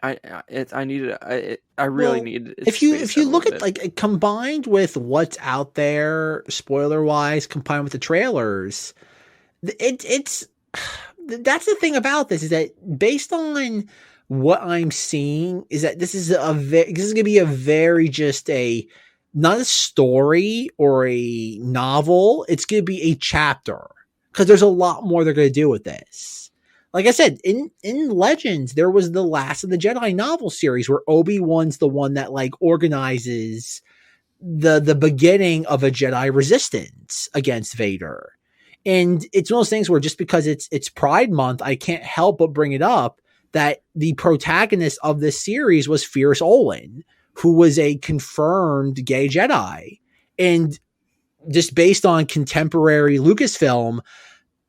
I really need. If you look at like combined with what's out there, spoiler wise, combined with the trailers, it's that's the thing about this is that based on what I'm seeing is that this is going to be a very just not a story or a novel. It's going to be a chapter because there's a lot more they're going to do with this. Like I said, in Legends, there was the Last of the Jedi novel series where Obi-Wan's the one that like organizes the beginning of a Jedi resistance against Vader. And it's one of those things where just because it's Pride Month, I can't help but bring it up that the protagonist of this series was Fierce Olin, who was a confirmed gay Jedi. And just based on contemporary Lucasfilm,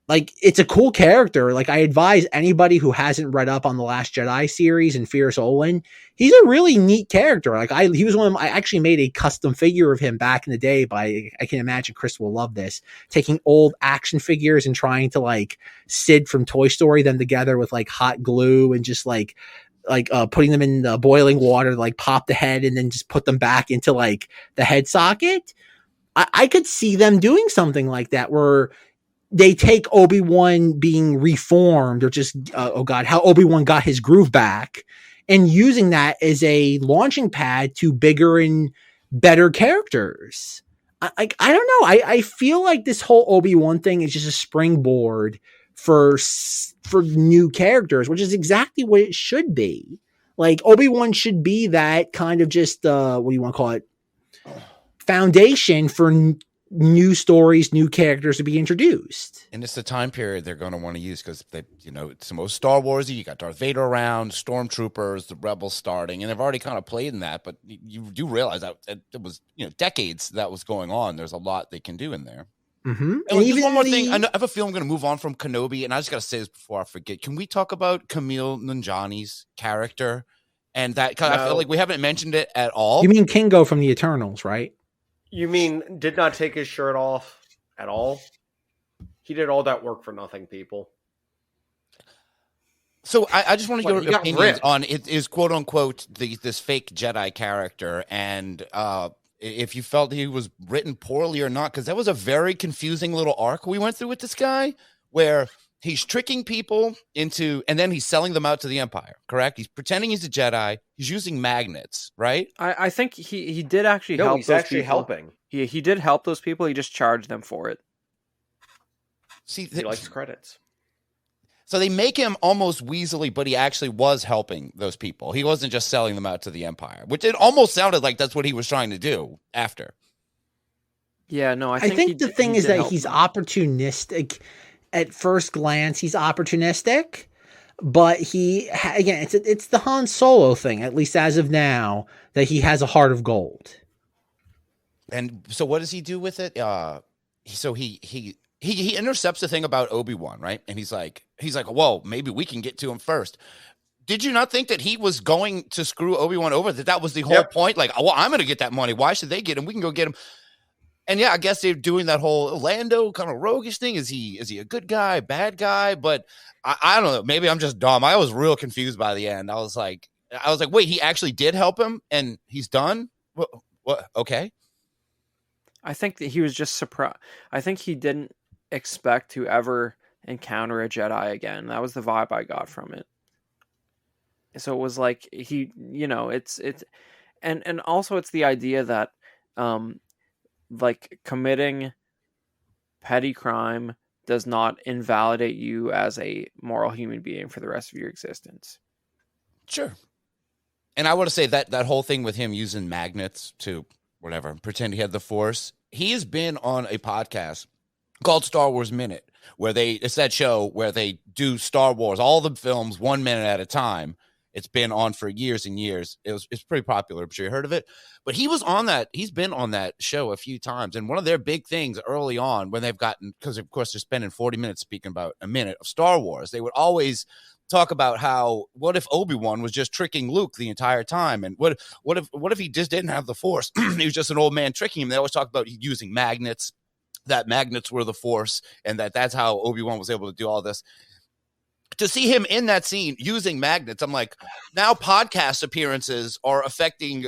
like, it's a cool character. Like, I advise anybody who hasn't read up on the Last Jedi series and Fierce Olin, he's a really neat character. Like, he was one of I actually made a custom figure of him back in the day I can imagine Chris will love this, taking old action figures and trying to, like, Sid from Toy Story them together with, like, hot glue and just, like putting them in the boiling water to, like, pop the head and then just put them back into, like, the head socket. I could see them doing something like that where they take Obi-Wan being reformed or just, how Obi-Wan got his groove back and using that as a launching pad to bigger and better characters. I don't know. I feel like this whole Obi-Wan thing is just a springboard for new characters, which is exactly what it should be. Like, Obi-Wan should be that kind of just, what do you want to call it? Foundation for new stories, new characters to be introduced. And it's the time period they're going to want to use because it's the most Star Warsy. You got Darth Vader around, stormtroopers, the rebels starting, and they've already kind of played in that. But you do realize that it was decades that was going on. There's a lot they can do in there. Mm-hmm. And even one more thing, I have a feeling I'm going to move on from Kenobi, and I just got to say this before I forget. Can we talk about Kumail Nanjiani's character? And that, cause I feel like we haven't mentioned it at all. You mean Kingo from the Eternals, right? You mean did not take his shirt off at all? He did all that work for nothing, people. So I just want to get your opinions on it is quote unquote this fake Jedi character, and if you felt he was written poorly or not, because that was a very confusing little arc we went through with this guy, where he's tricking people into, and then he's selling them out to the Empire, correct? He's pretending he's a Jedi. He's using magnets, right? I think he did actually help. He's actually helping. He did help those people. He just charged them for it. See, he likes credits. So they make him almost weaselly, but he actually was helping those people. He wasn't just selling them out to the Empire, which it almost sounded like that's what he was trying to do after. Yeah, no, I think the thing is that he's opportunistic. At first glance, he's opportunistic, but it's the Han Solo thing, at least as of now, that he has a heart of gold. And so what does he do with it? So he intercepts the thing about Obi-Wan, right? And he's like, whoa, maybe we can get to him first. Did you not think that he was going to screw Obi-Wan over? That was the whole point? Like, well, I'm going to get that money. Why should they get him? We can go get him. And yeah, I guess they're doing that whole Lando kind of roguish thing. Is he a good guy, bad guy? But I don't know. Maybe I'm just dumb. I was real confused by the end. I was like, wait, he actually did help him, and he's done. What? Okay. I think that he was just surprised. I think he didn't expect to ever encounter a Jedi again. That was the vibe I got from it. So it was like it's and also it's the idea that like committing petty crime does not invalidate you as a moral human being for the rest of your existence. Sure. And I want to say that whole thing with him using magnets to whatever, pretend he had the Force. He has been on a podcast called Star Wars Minute, where it's that show where they do Star Wars, all the films 1 minute at a time. It's been on for years and years. It's pretty popular. I'm sure you heard of it. But he's been on that show a few times. And one of their big things early on when they've gotten, because of course they're spending 40 minutes speaking about a minute of Star Wars, they would always talk about how, what if Obi-Wan was just tricking Luke the entire time? And what if he just didn't have the Force? He was just an old man tricking him. They always talk about using magnets, that magnets were the Force, and that's how Obi-Wan was able to do all this. To see him in that scene using magnets, I'm like, now podcast appearances are affecting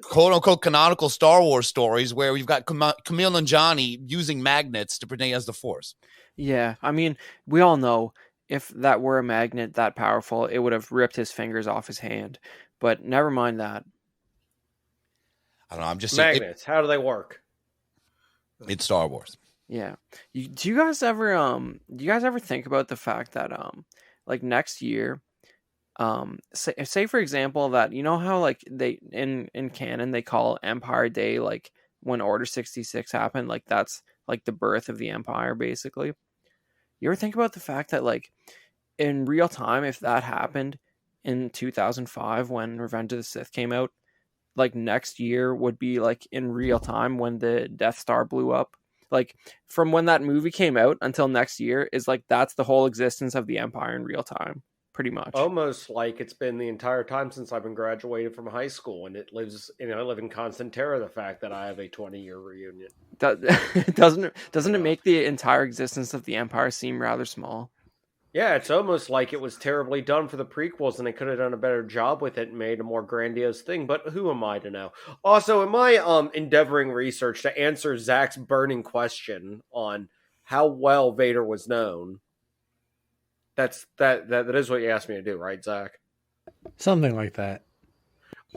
quote unquote canonical Star Wars stories where we've got Kumail Nanjiani using magnets to pretend he has the Force. Yeah, I mean, we all know if that were a magnet that powerful, it would have ripped his fingers off his hand. But never mind that. I don't know. I'm just magnets. How do they work? It's Star Wars. Yeah. Do you guys ever think about the fact that like next year, say for example that you know how like they in canon they call Empire Day like when Order 66 happened, like that's like the birth of the Empire basically. You ever think about the fact that like in real time, if that happened in 2005 when Revenge of the Sith came out, like next year would be like in real time when the Death Star blew up. Like from when that movie came out until next year is like that's the whole existence of the Empire in real time, pretty much. Almost like it's been the entire time since I've been graduated from high school, and it lives. I live in constant terror of the fact that I have a 20-year reunion. Doesn't it make the entire existence of the Empire seem rather small? Yeah, it's almost like it was terribly done for the prequels, and they could have done a better job with it and made a more grandiose thing, but who am I to know? Also, in my endeavoring research to answer Zack's burning question on how well Vader was known, that is what you asked me to do, right, Zack? Something like that.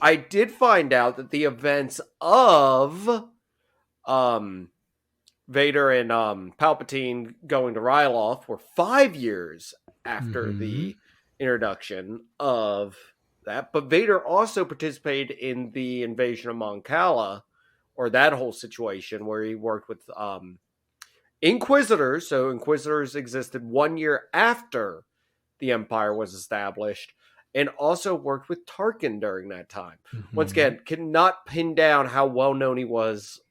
I did find out that the events of Vader and Palpatine going to Ryloth were 5 years after the introduction of that. But Vader also participated in the invasion of Mon Cala, or that whole situation where he worked with Inquisitors. So Inquisitors existed 1 year after the Empire was established, and also worked with Tarkin during that time. Once again, cannot pin down how well known he was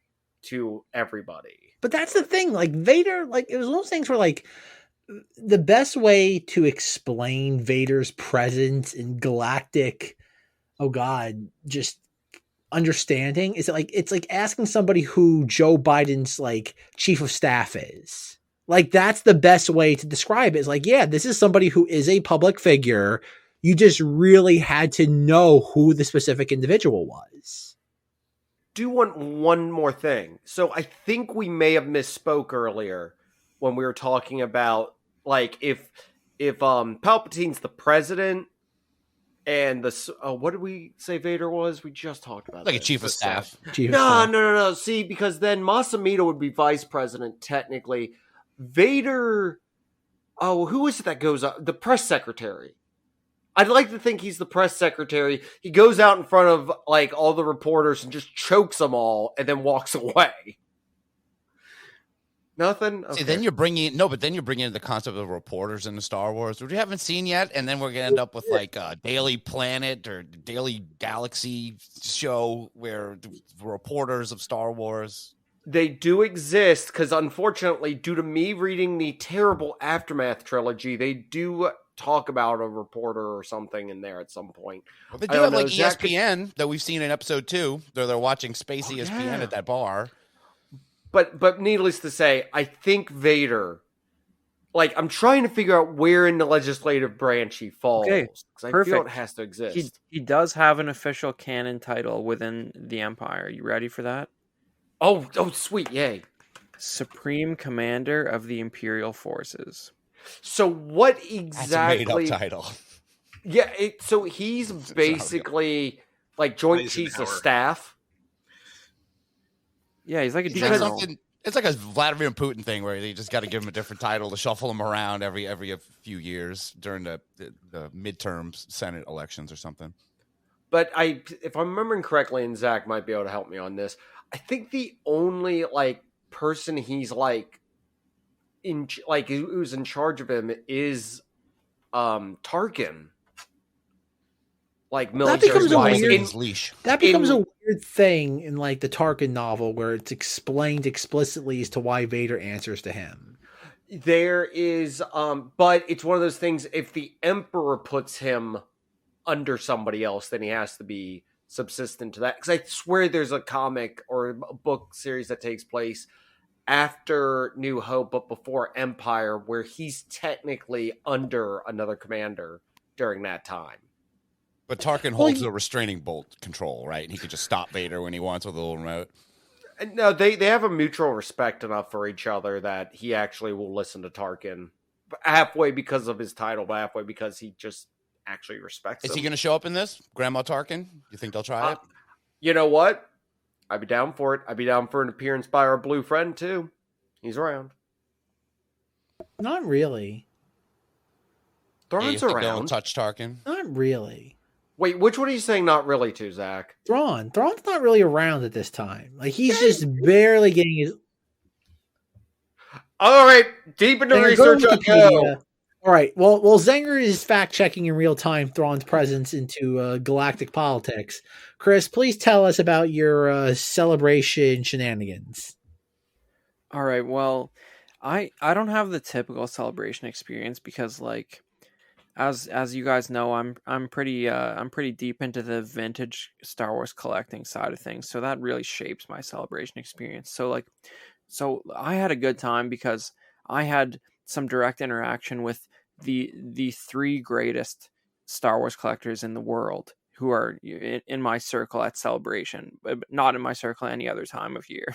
to everybody. But that's the thing, like Vader, like it was one of those things where like the best way to explain Vader's presence in galactic, just understanding is that like it's like asking somebody who Joe Biden's like chief of staff is. Like that's the best way to describe it. Is like, yeah, this is somebody who is a public figure. You just really had to know who the specific individual was. Do want one more thing. So I think we may have misspoke earlier when we were talking about like if Palpatine's the president and the what did we say Vader was? We just talked about like a chief of staff. No. See, because then Masamito would be vice president technically. Vader. Oh, who is it that goes up? The press secretary. I'd like to think he's the press secretary. He goes out in front of like all the reporters and just chokes them all and then walks away. Nothing? Okay. See, then you're bringing in the concept of reporters in the Star Wars, which we haven't seen yet, and then we're going to end up with like a Daily Planet or Daily Galaxy show where the reporters of Star Wars. They do exist because unfortunately, due to me reading the terrible Aftermath trilogy, they do talk about a reporter or something in there at some point. Well, they do have like ESPN that we've seen in episode 2. They're watching Space ESPN at that bar. But needless to say, I think Vader, like I'm trying to figure out where in the legislative branch he falls. Okay, because I feel it has to exist. He does have an official canon title within the Empire. You ready for that? Oh, sweet, yay. Supreme Commander of the Imperial Forces. So what exactly... That's a made-up title. Yeah, so he's basically like Joint Chiefs of Eisenhower. Staff. Yeah, he's like a It's like general. something. It's like a Vladimir Putin thing where you just got to give him a different title to shuffle him around every few years during the midterm Senate elections or something. But if I'm remembering correctly, and Zach might be able to help me on this, I think the only like person he's like who's in charge of him is Tarkin. Like military becomes a wise. weird- his leash. That becomes a weird thing in like the Tarkin novel where it's explained explicitly as to why Vader answers to him. There is, but it's one of those things. If the Emperor puts him under somebody else, then he has to be subsistent to that. Because I swear there's a comic or a book series that takes place after New Hope, but before Empire, where he's technically under another commander during that time. But Tarkin holds the restraining bolt control, right? And he could just stop Vader when he wants with a little remote. No, they have a mutual respect enough for each other that he actually will listen to Tarkin halfway because of his title, but halfway because he just actually respects him. Is he going to show up in this, Grandma Tarkin? You think they'll try it? You know what? I'd be down for it. I'd be down for an appearance by our blue friend too. He's around. Not really. Thrawn's Don't around. touch Tarkin. Not really. Wait, which one are you saying not really to, Zach? Thrawn's not really around at this time. Like he's just barely getting his. All right, deep into research I go. All right. Well, Zenger is fact checking in real time Thrawn's presence into galactic politics. Chris, please tell us about your celebration shenanigans. All right. Well, I don't have the typical celebration experience because, like, as you guys know, I'm pretty deep into the vintage Star Wars collecting side of things, so that really shapes my celebration experience. So I had a good time because I had some direct interaction with the three greatest Star Wars collectors in the world who are in my circle at Celebration, but not in my circle any other time of year.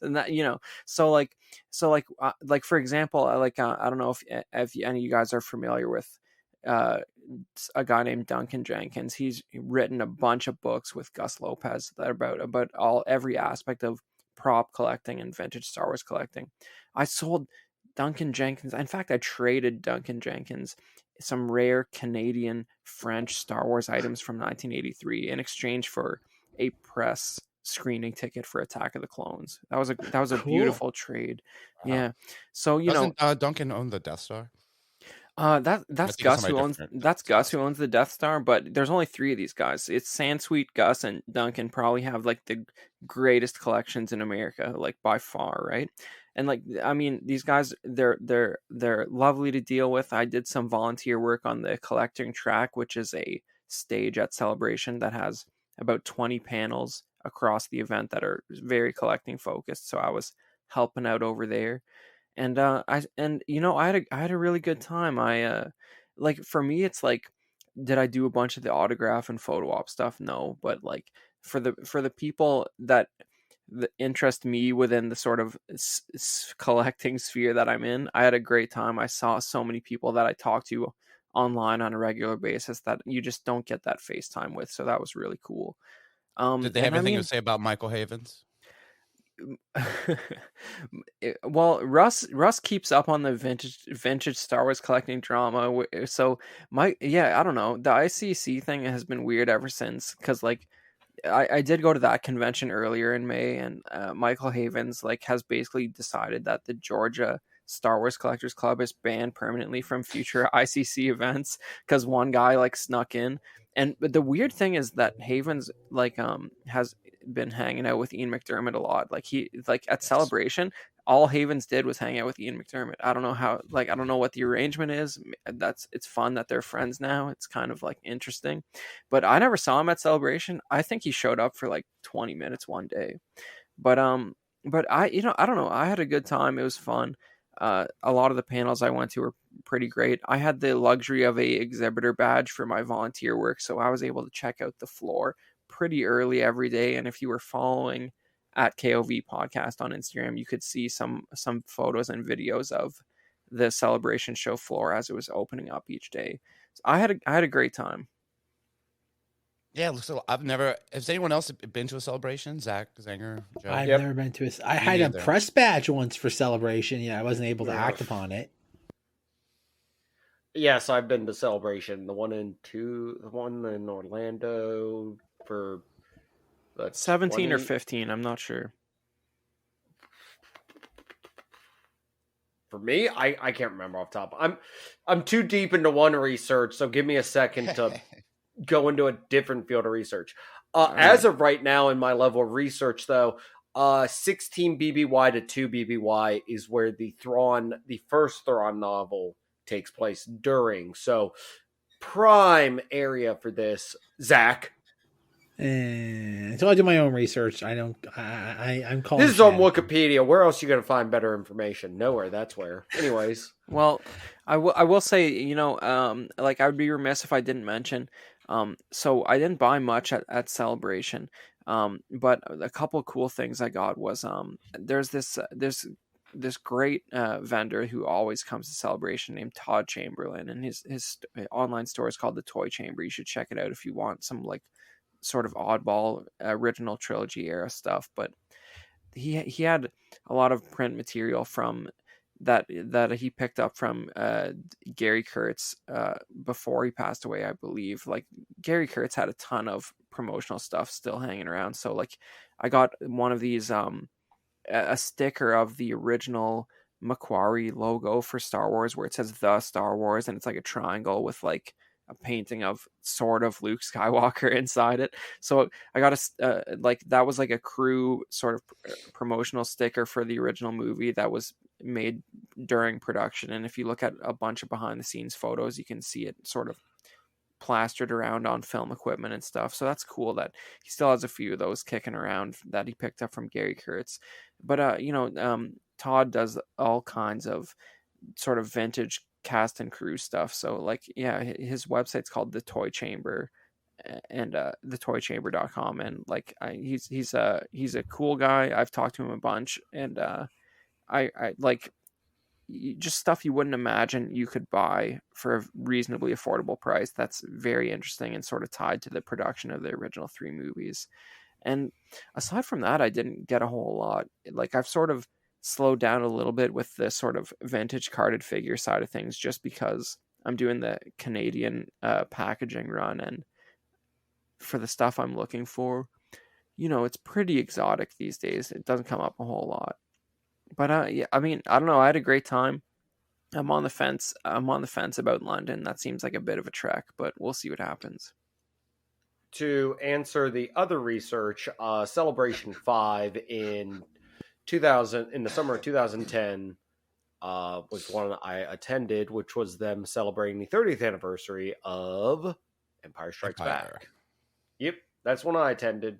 And that, so for example, I don't know if any of you guys are familiar with a guy named Duncan Jenkins. He's written a bunch of books with Gus Lopez that are about every aspect of prop collecting and vintage Star Wars collecting. I sold Duncan Jenkins. In fact, I traded Duncan Jenkins some rare Canadian French Star Wars items from 1983 in exchange for a press screening ticket for Attack of the Clones. That was a Cool. beautiful trade. Wow. Yeah. So Doesn't Duncan own the Death Star? that's think it's Gus somebody who owns different. that's Gus who owns the Death Star, but there's only three of these guys. It's Sansweet, Gus, and Duncan probably have like the greatest collections in America, like by far, right? And like I mean, these guys they're lovely to deal with. I did some volunteer work on the collecting track, which is a stage at Celebration that has about 20 panels across the event that are very collecting focused. So I was helping out over there. And I had a really good time. Like for me it's like, did I do a bunch of the autograph and photo op stuff? No, but like for the people that interest me within the sort of collecting sphere that I'm in, I had a great time. I saw so many people that I talk to online on a regular basis that you just don't get that FaceTime with. So that was really cool. Did they have anything to say about Michael Havens? Well, Russ keeps up on the vintage Star Wars collecting drama. So I don't know. The ICC thing has been weird ever since, because like I did go to that convention earlier in May, and Michael Havens like has basically decided that the Georgia Star Wars Collectors Club is banned permanently from future ICC events because one guy like snuck in. But the weird thing is that Havens like has been hanging out with Ian McDermott a lot. Like he at Celebration, all Havens did was hang out with Ian McDermott. I don't know how, like I don't know what the arrangement is. It's fun that they're friends now. It's kind of like interesting. But I never saw him at Celebration. I think he showed up for like 20 minutes one day. But I don't know. I had a good time. It was fun. A lot of the panels I went to were pretty great. I had the luxury of a exhibitor badge for my volunteer work, so I was able to check out the floor pretty early every day. And if you were following at KOV Podcast on Instagram, you could see some photos and videos of the Celebration show floor as it was opening up each day. So I had a great time. Yeah, so I've never. Has anyone else been to a Celebration? Zach, Zenger, Joe? I've Yep. never been to I had a neither. press badge once for Celebration. Yeah, I wasn't able to act upon it. Yes, I've been to Celebration. The one in Orlando for 17 or 20 15, I'm not sure. For me, I can't remember off the top. I'm too deep into one research, so give me a second to go into a different field of research. As of right now, in my level of research, though, 16 BBY to 2 BBY is where the first Thrawn novel takes place during. So, prime area for this, Zach. Until I do my own research, I'm calling. This is on Shannon. Wikipedia. Where else are you going to find better information? Nowhere. That's where. Anyways. Well, I will say, like I would be remiss if I didn't mention. So I didn't buy much at Celebration. But a couple of cool things I got was there's this great vendor who always comes to Celebration named Todd Chamberlain, and his online store is called The Toy Chamber. You should check it out if you want some like sort of oddball original trilogy era stuff. But he had a lot of print material from that he picked up from Gary Kurtz before he passed away, I believe. Like Gary Kurtz had a ton of promotional stuff still hanging around. So like I got one of these a sticker of the original Macquarie logo for Star Wars where it says The Star Wars, and it's like a triangle with like a painting of sort of Luke Skywalker inside it. So I got like that was like a crew sort of promotional sticker for the original movie that was made during production. And if you look at a bunch of behind the scenes photos, you can see it sort of plastered around on film equipment and stuff. So that's cool that he still has a few of those kicking around that he picked up from Gary Kurtz. But Todd does all kinds of sort of vintage cast and crew stuff. So like, yeah, his website's called The Toy Chamber, and thetoychamber.com. And like, he's a cool guy. I've talked to him a bunch, and I like just stuff you wouldn't imagine you could buy for a reasonably affordable price. That's very interesting and sort of tied to the production of the original 3 movies. And aside from that, I didn't get a whole lot. Like I've sort of slowed down a little bit with the sort of vintage carded figure side of things, just because I'm doing the Canadian packaging run, and for the stuff I'm looking for, it's pretty exotic these days. It doesn't come up a whole lot. But yeah, I mean, I don't know. I had a great time. I'm on the fence about London. That seems like a bit of a trek, but we'll see what happens. To answer the other research, Celebration 5 in the summer of 2010 was one I attended, which was them celebrating the 30th anniversary of Empire Strikes Back. Yep, that's one I attended.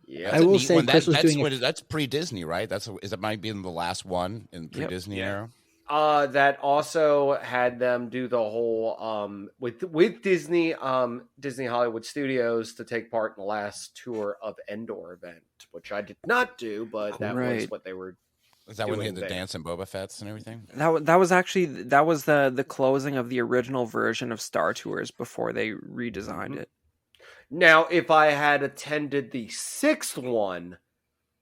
Yeah, I will say Chris was doing that's pre-Disney, right? It might be the last one in pre-Disney era. That also had them do the whole with Disney Hollywood Studios to take part in the last tour of Endor event, which I did not do, but that was what they were. Is that when they had the dance and Boba Fett's and everything? That was the closing of the original version of Star Tours before they redesigned it. Now, if I had attended the 6th one,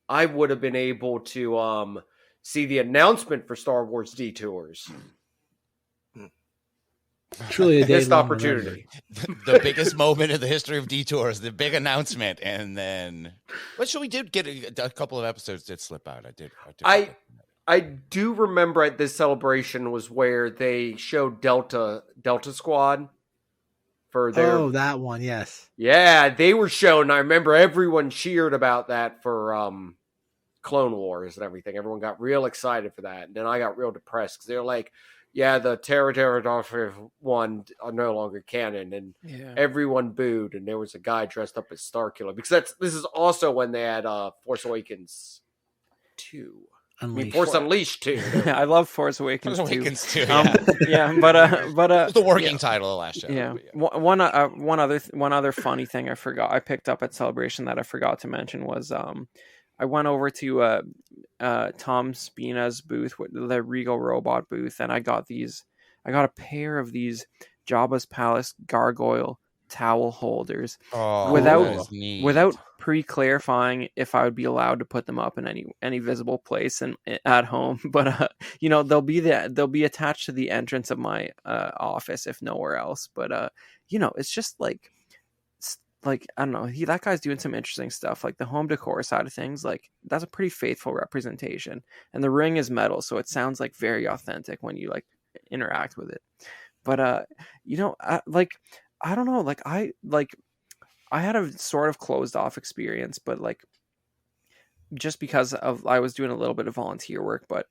I would have been able to see the announcement for Star Wars Detours. Truly a missed opportunity. The biggest moment in the history of Detours, the big announcement, and then. But we did get a couple of episodes did slip out. I do remember at this celebration was where they showed Delta Squad. For their, that one, yes. Yeah, they were shown. I remember everyone cheered about that for Clone Wars and everything. Everyone got real excited for that. And then I got real depressed because they're like, yeah, the Terra one are no longer canon. And everyone booed. And there was a guy dressed up as Starkiller. Because this is also when they had Force Awakens 2. Force Unleashed 2. I love Force Awakens 2. It's the working title of last show. Yeah. One other funny thing I forgot I picked up at Celebration that I forgot to mention was I went over to Tom Spina's booth, the Regal Robot booth, and I got a pair of these Jabba's Palace gargoyle towel holders Oh, without that is neat. without pre-clarifying if I would be allowed to put them up in any visible place and at home. But they'll be attached to the entrance of my office if nowhere else. But it's just like I don't know, that guy's doing some interesting stuff. Like the home decor side of things, like that's a pretty faithful representation. And the ring is metal, so it sounds like very authentic when you like interact with it. But I don't know, like I had a sort of closed off experience, but like just because I was doing a little bit of volunteer work, but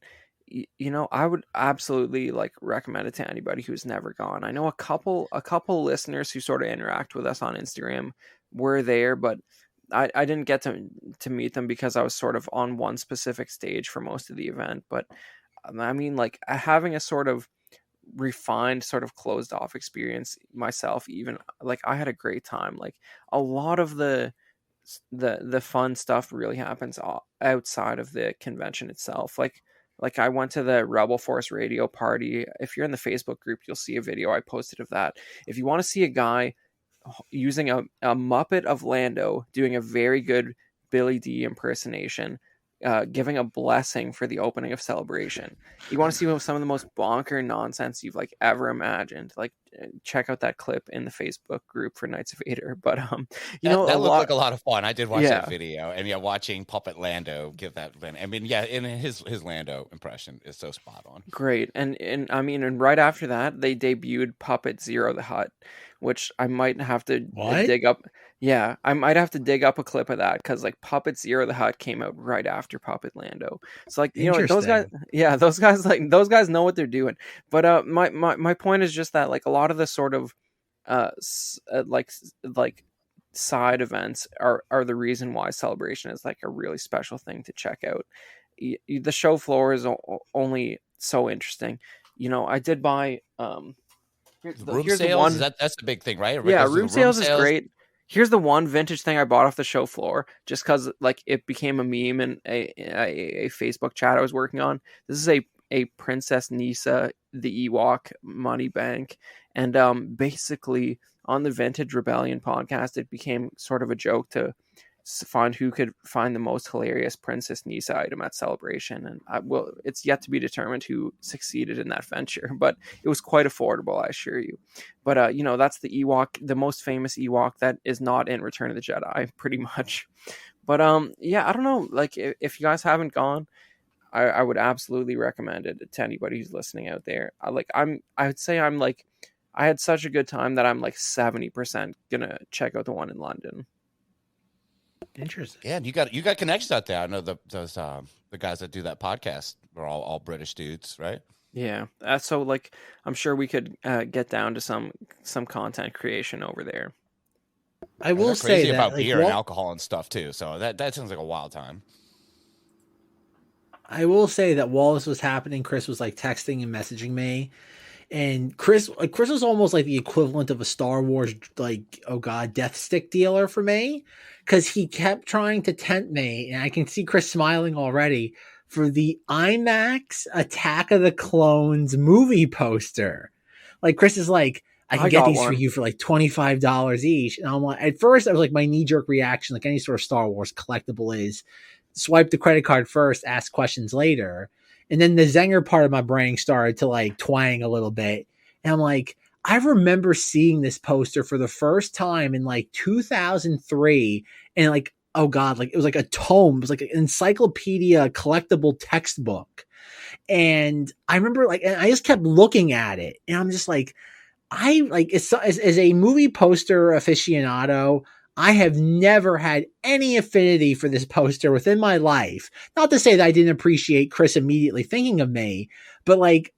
I would absolutely like recommend it to anybody who's never gone. I know a couple listeners who sort of interact with us on Instagram were there, but I didn't get to meet them because I was sort of on one specific stage for most of the event. But I mean, like having a sort of refined, sort of closed off experience myself, even like I had a great time. Like a lot of the fun stuff really happens outside of the convention itself. Like I went to the Rebel Force radio party. If you're in the Facebook group, you'll see a video I posted of that. If you want to see a guy using a Muppet of Lando doing a very good Billy D impersonation, giving a blessing for the opening of Celebration, you want to see some of the most bonker nonsense you've like ever imagined, like check out that clip in the Facebook group for Knights of Vader. But that looked like a lot of fun. I did watch that video, and watching Puppet Lando give that. I mean, and his Lando impression is so spot on. Great, and I mean, and right after that, they debuted Puppet Zero the Hutt, which I might have to dig up. Yeah, I might have to dig up a clip of that because like Puppet Zero the Hutt came out right after Puppet Lando. So like those guys know what they're doing. But my point is just that like a lot of the sort of like side events are the reason why Celebration is like a really special thing to check out. The show floor is only so interesting. I did buy room sales. That's the big thing, right? Yeah, room sales is great. Here's the one vintage thing I bought off the show floor just because like it became a meme in a Facebook chat I was working on. This is a Princess Nisa, the Ewok money bank. And basically on the Vintage Rebellion podcast, it became sort of a joke to find who could find the most hilarious Princess Nisa item at Celebration. And it's yet to be determined who succeeded in that venture, but it was quite affordable, I assure you. But, that's the Ewok, the most famous Ewok that is not in Return of the Jedi, pretty much. But, I don't know, like if you guys haven't gone, I would absolutely recommend it to anybody who's listening out there. I had such a good time that I'm like 70% gonna check out the one in London. Interesting. Yeah, and you got connections out there. I know the guys that do that podcast are all British dudes, right? Yeah. So like, I'm sure we could get down to some content creation over there. I will say that about beer and alcohol and stuff too. So that sounds like a wild time. I will say that while this was happening, Chris was like texting and messaging me. And Chris was almost like the equivalent of a Star Wars, like, oh God, death stick dealer for me. Because he kept trying to tempt me, and I can see Chris smiling already, for the IMAX Attack of the Clones movie poster. Like, Chris is like, I can get these for you for like $25 each. And I'm like, at first I was like, my knee-jerk reaction, like any sort of Star Wars collectible is, swipe the credit card first, ask questions later. And then the Zenger part of my brain started to like twang a little bit. And I'm like, I remember seeing this poster for the first time in like 2003. And like, oh God, like it was like a tome. It was like an encyclopedia collectible textbook. And I remember like, and I just kept looking at it. And I'm just like, as a movie poster aficionado, I have never had any affinity for this poster within my life. Not to say that I didn't appreciate Chris immediately thinking of me, but like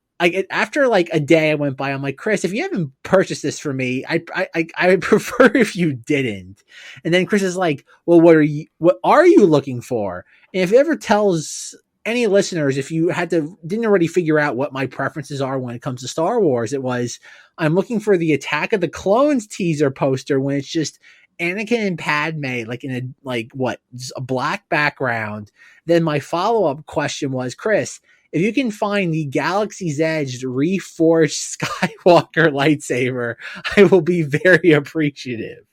after like a day I went by, I'm like, Chris, if you haven't purchased this for me, I would prefer if you didn't. And then Chris is like, well, what are you looking for? And if it ever tells any listeners, if you didn't already figure out what my preferences are when it comes to Star Wars, it was, I'm looking for the Attack of the Clones teaser poster when it's just Anakin and Padme, like in a black background. Then my follow-up question was, Chris, if you can find the Galaxy's Edge reforged Skywalker lightsaber, I will be very appreciative.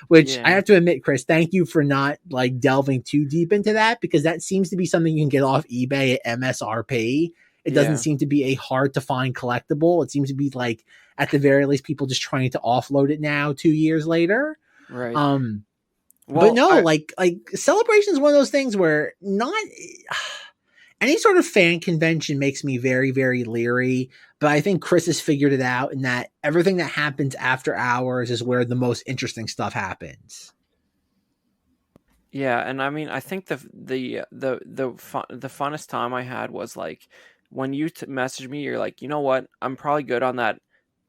Which I have to admit, Chris, thank you for not like delving too deep into that, because that seems to be something you can get off eBay at MSRP. It doesn't seem to be a hard to find collectible. It seems to be like, at the very least, people just trying to offload it now 2 years later. Right. But no, like Celebration is one of those things where not any sort of fan convention makes me very, very leery. But I think Chris has figured it out, in that everything that happens after hours is where the most interesting stuff happens. Yeah, and I mean, I think the funnest time I had was like when you messaged me. You're like, you know what? I'm probably good on that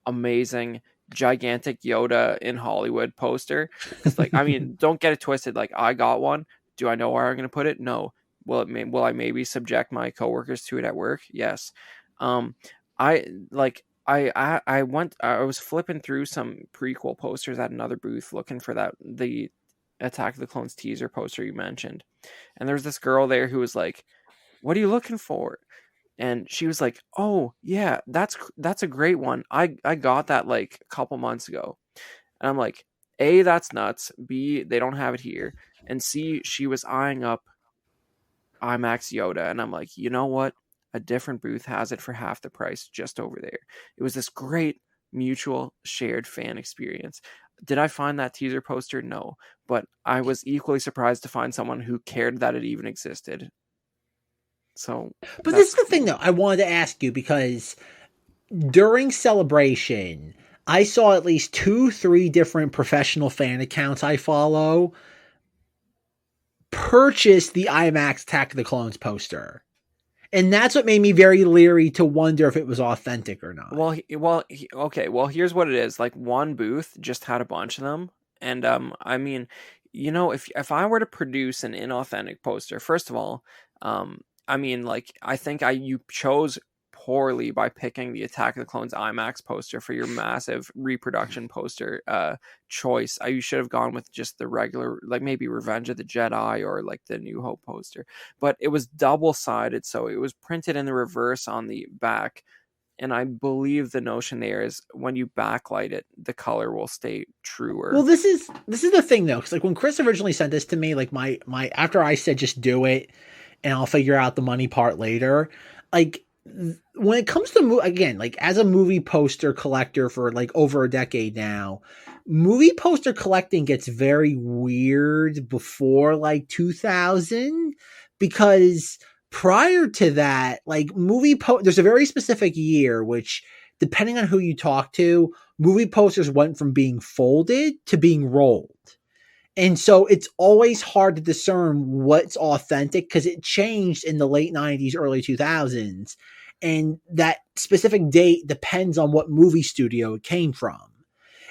amazing, gigantic Yoda in Hollywood poster. It's like, I mean, don't get it twisted. Like, I got one. Do I know where I'm going to put it? No. Will I maybe subject my coworkers to it at work? Yes. I was flipping through some prequel posters at another booth looking for the Attack of the Clones teaser poster you mentioned. And there was this girl there who was like, "What are you looking for?" And she was like, "Oh yeah, that's a great one. I got that like a couple months ago." And I'm like, A, that's nuts. B, they don't have it here. And C, she was eyeing up IMAX Yoda. And I'm like, you know what? A different booth has it for half the price just over there. It was this great mutual shared fan experience. Did I find that teaser poster? No. But I was equally surprised to find someone who cared that it even existed. So, but this is the thing, though, I wanted to ask you, because during Celebration, I saw at least 2-3 different professional fan accounts I follow purchase the IMAX Attack of the Clones poster. And that's what made me very leery to wonder if it was authentic or not. Okay. Well, here's what it is. Like, one booth just had a bunch of them. And, I mean, you know, if I were to produce an inauthentic poster, first of all, I mean, like, I think you chose poorly by picking the Attack of the Clones IMAX poster for your massive reproduction poster choice. You should have gone with just the regular, like maybe Revenge of the Jedi or like the New Hope poster. But it was double-sided, so it was printed in the reverse on the back. And I believe the notion there is when you backlight it, the color will stay truer. Well, this is the thing, though, because like when Chris originally sent this to me, like my after I said just do it and I'll figure out the money part later, like when it comes to again, like as a movie poster collector for like over a decade now, movie poster collecting gets very weird before like 2000, because prior to that, like there's a very specific year which, depending on who you talk to, movie posters went from being folded to being rolled. And so it's always hard to discern what's authentic, because it changed in the late 90s, early 2000s. And that specific date depends on what movie studio it came from.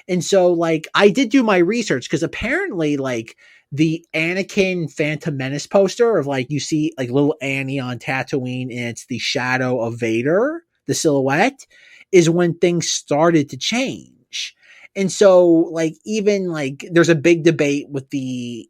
And so, like, I did do my research, because apparently, like, the Anakin Phantom Menace poster of, like, you see, like, little Annie on Tatooine, and it's the shadow of Vader, the silhouette, is when things started to change. And so, like, even, like, there's a big debate with the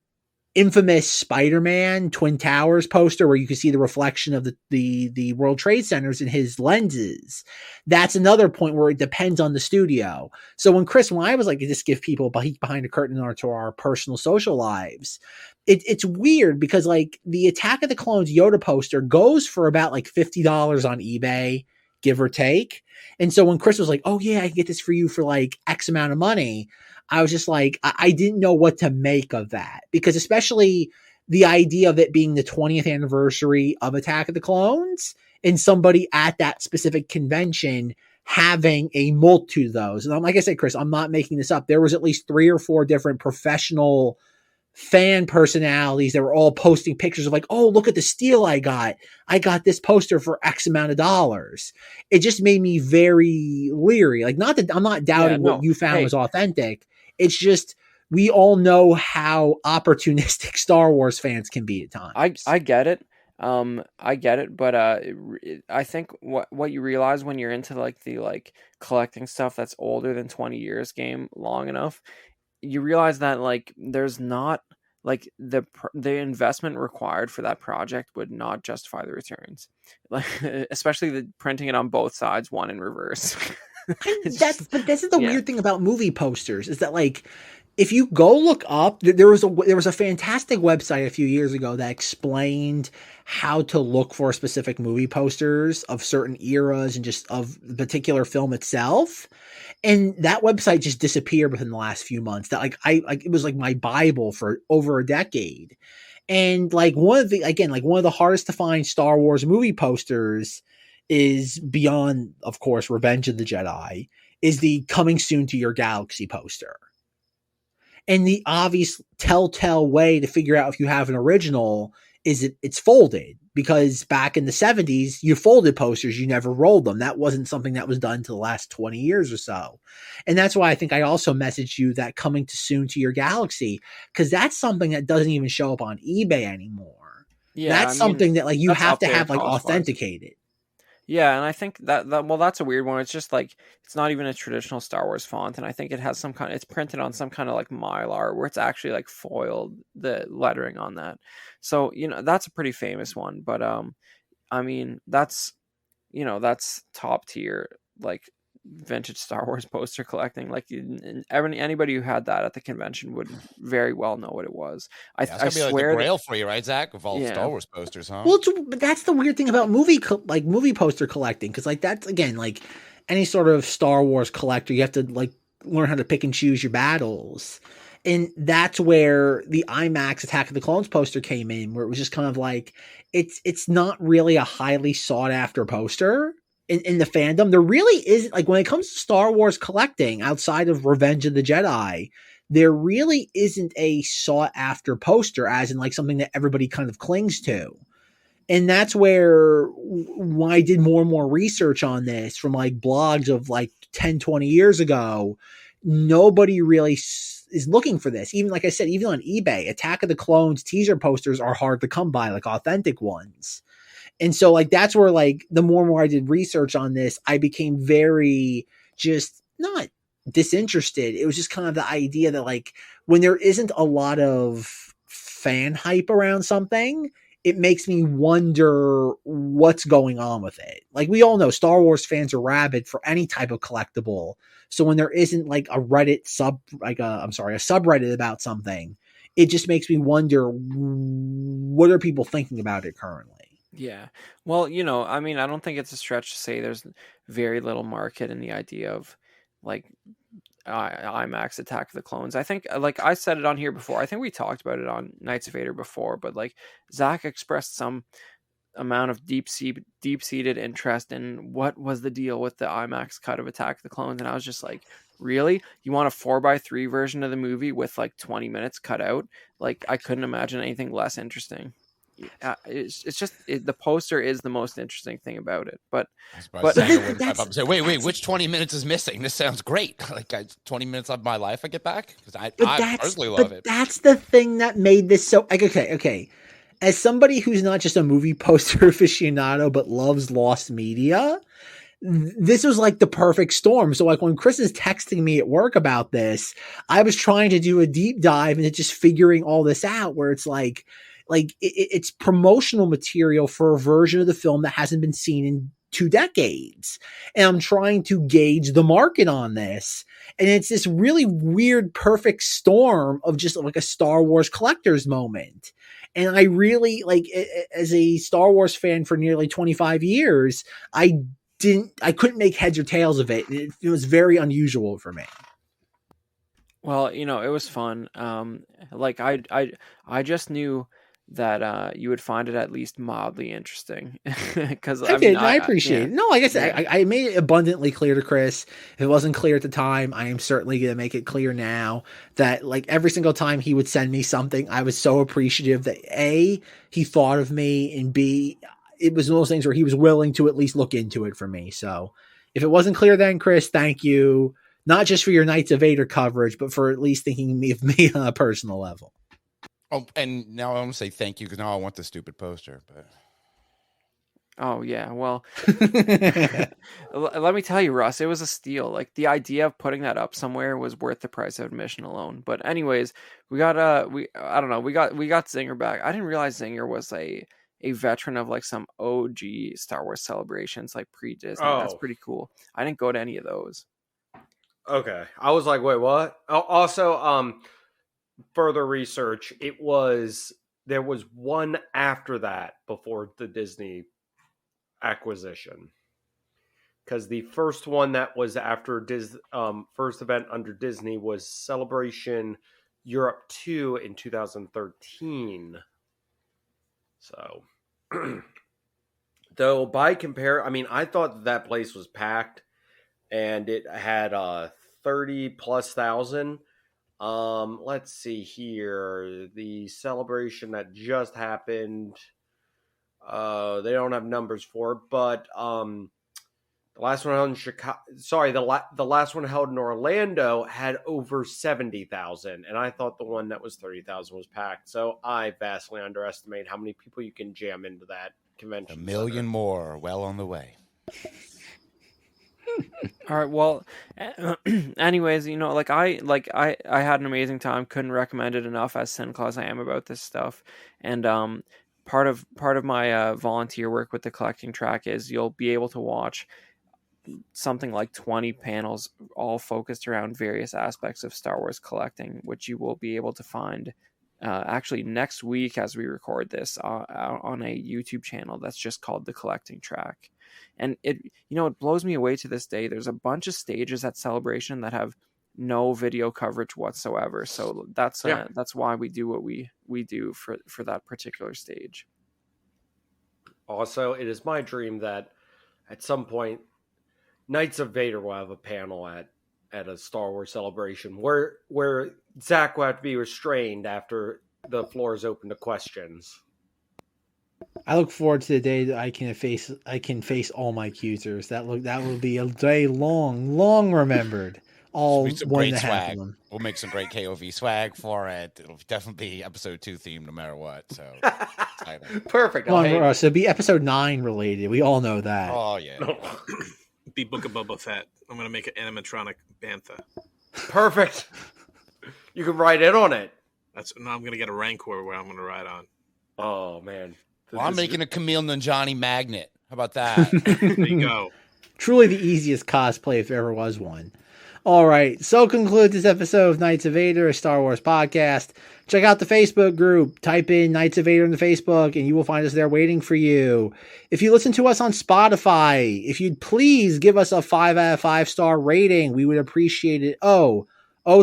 infamous Spider-Man Twin Towers poster where you can see the reflection of the World Trade Centers in his lenses. That's another point where it depends on the studio. So when I was like, just give people behind the curtain to our personal social lives, it's weird, because like the Attack of the Clones Yoda poster goes for about like $50 on eBay, give or take. And so when Chris was like, oh yeah, I can get this for you for like X amount of money, I was just like, I didn't know what to make of that, because especially the idea of it being the 20th anniversary of Attack of the Clones and somebody at that specific convention having a multitude of those. And like I said, Chris, I'm not making this up. There was at least 3 or 4 different professional fan personalities that were all posting pictures of like, oh, look at the steal I got. I got this poster for X amount of dollars. It just made me very leery. Like, not that I'm not doubting what you found was authentic. It's just, we all know how opportunistic Star Wars fans can be at times. I get it. But I think what you realize when you're into like the collecting stuff that's older than 20 years game long enough you realize that like there's not like the investment required for that project would not justify the returns, like especially the printing it on both sides, one in reverse. But this is the weird thing about movie posters is that like if you go look up, there was a fantastic website a few years ago that explained how to look for specific movie posters of certain eras and just of the particular film itself. And that website just disappeared within the last few months. That like it was like my Bible for over a decade. And like one of the hardest to find Star Wars movie posters is beyond, of course, Revenge of the Jedi, is the Coming Soon to Your Galaxy poster. And the obvious telltale way to figure out if you have an original is it's folded, because back in the 70s, you folded posters, you never rolled them. That wasn't something that was done until the last 20 years or so. And that's why I think I also messaged you that Coming Soon to Your Galaxy, because that's something that doesn't even show up on eBay anymore. Yeah, that's something that like you have to have like authenticated. Yeah, and I think that well, that's a weird one. It's just like it's not even a traditional Star Wars font, and I think it has some kind of, it's printed on some kind of like mylar where it's actually like foiled, the lettering on that. So, you know, that's a pretty famous one, but I mean, that's, you know, that's top tier like vintage Star Wars poster collecting. Like anybody who had that at the convention would very well know what it was. I swear, like the grail for you, right, Zach? Of all Star Wars posters, huh? Well, but that's the weird thing about movie poster collecting, because like that's again like any sort of Star Wars collector, you have to like learn how to pick and choose your battles, and that's where the IMAX Attack of the Clones poster came in, where it was just kind of like it's not really a highly sought after poster. In the fandom, there really isn't, like when it comes to Star Wars collecting outside of Revenge of the Jedi, there really isn't a sought after poster as in like something that everybody kind of clings to. And that's where when I did more and more research on this from like blogs of like 10, 20 years ago, nobody really is looking for this. Even like I said, even on eBay, Attack of the Clones teaser posters are hard to come by, like authentic ones. And so like, that's where like the more and more I did research on this, I became very just not disinterested. It was just kind of the idea that like when there isn't a lot of fan hype around something, it makes me wonder what's going on with it. Like we all know Star Wars fans are rabid for any type of collectible. So when there isn't like a subreddit about something, it just makes me wonder, what are people thinking about it currently? Yeah. Well, you know, I mean, I don't think it's a stretch to say there's very little market in the idea of like IMAX Attack of the Clones. I think, like I said it on here before, I think we talked about it on Knights of Vader before, but like Zack expressed some amount of deep-seated interest in what was the deal with the IMAX cut of Attack of the Clones. And I was just like, really? You want a 4:3 version of the movie with like 20 minutes cut out? Like I couldn't imagine anything less interesting. It's just the poster is the most interesting thing about it. But say, wait, which 20 minutes is missing? This sounds great. Like 20 minutes of my life I get back, because I personally love it. That's the thing that made this so like okay. As somebody who's not just a movie poster aficionado but loves lost media, this was like the perfect storm. So like when Chris is texting me at work about this, I was trying to do a deep dive into just figuring all this out, where it's like it's promotional material for a version of the film that hasn't been seen in 2 decades. And I'm trying to gauge the market on this. And it's this really weird, perfect storm of just like a Star Wars collector's moment. And I really like, as a Star Wars fan for nearly 25 years, I couldn't make heads or tails of it. It was very unusual for me. Well, you know, it was fun. Like I just knew that you would find it at least mildly interesting, because I appreciate it. No, like I said, I made it abundantly clear to Chris. If it wasn't clear at the time, I am certainly going to make it clear now that like every single time he would send me something, I was so appreciative that A, he thought of me, and B, it was one of those things where he was willing to at least look into it for me. So if it wasn't clear then, Chris, thank you. Not just for your Knights of Vader coverage, but for at least thinking of me on a personal level. Oh, and now I want to say thank you, because now I want the stupid poster. But Oh yeah, well, let me tell you, Russ, it was a steal. Like the idea of putting that up somewhere was worth the price of admission alone. But anyways, we got I don't know, we got Zenger back. I didn't realize Zenger was a veteran of like some OG Star Wars celebrations, like pre-Disney. That's Oh, pretty cool. I didn't go to any of those. okay. I was like, wait, what? Also, further research, there was one after that before the Disney acquisition. Because the first one that was after first event under Disney was Celebration Europe 2 in 2013. So, though by compare, I mean, I thought that place was packed, and it had 30 plus thousand. Let's see here. The celebration that just happened. They don't have numbers for it, but the last one held in Chicago. Sorry, the last one held in Orlando had over 70,000, and I thought the one that was 30,000 was packed. So I vastly underestimate how many people you can jam into that convention. 1 million more, well on the way. All right. Well, anyways, like I had an amazing time. Couldn't recommend it enough. As cynical as I am about this stuff, and part of my volunteer work with the collecting track is you'll be able to watch something like 20 panels, all focused around various aspects of Star Wars collecting, which you will be able to find actually next week as we record this on a YouTube channel that's just called The Collecting Track. And it blows me away to this day. There's a bunch of stages at Celebration that have no video coverage whatsoever. So that's why we do what we do for that particular stage. Also, it is my dream that at some point, Knights of Vader will have a panel at a Star Wars Celebration where Zack will have to be restrained after the floor is open to questions. I look forward to the day that I can face all my accusers. That will be a day long remembered. All some one great and a half swag. of them. We'll make some great KOV swag for it. It'll definitely be episode 2 themed no matter what. So exciting. Perfect. Come on, Russ, it'll be episode 9 related. We all know that. Oh yeah. Be Book of Boba Fett. I'm going to make an animatronic bantha. Perfect. You can ride in on it. I'm going to get a Rancor where I'm going to ride on. Oh man. Well, I'm making a Camille Nanjiani magnet. How about that? There you go. Truly the easiest cosplay if there ever was one. All right, so conclude this episode of Knights of Vader, a Star Wars podcast. Check out the Facebook group. Type in Knights of Vader in the Facebook, and you will find us there waiting for you. If you listen to us on Spotify, if you'd please give us a 5 out of 5 star rating, we would appreciate it. Oh,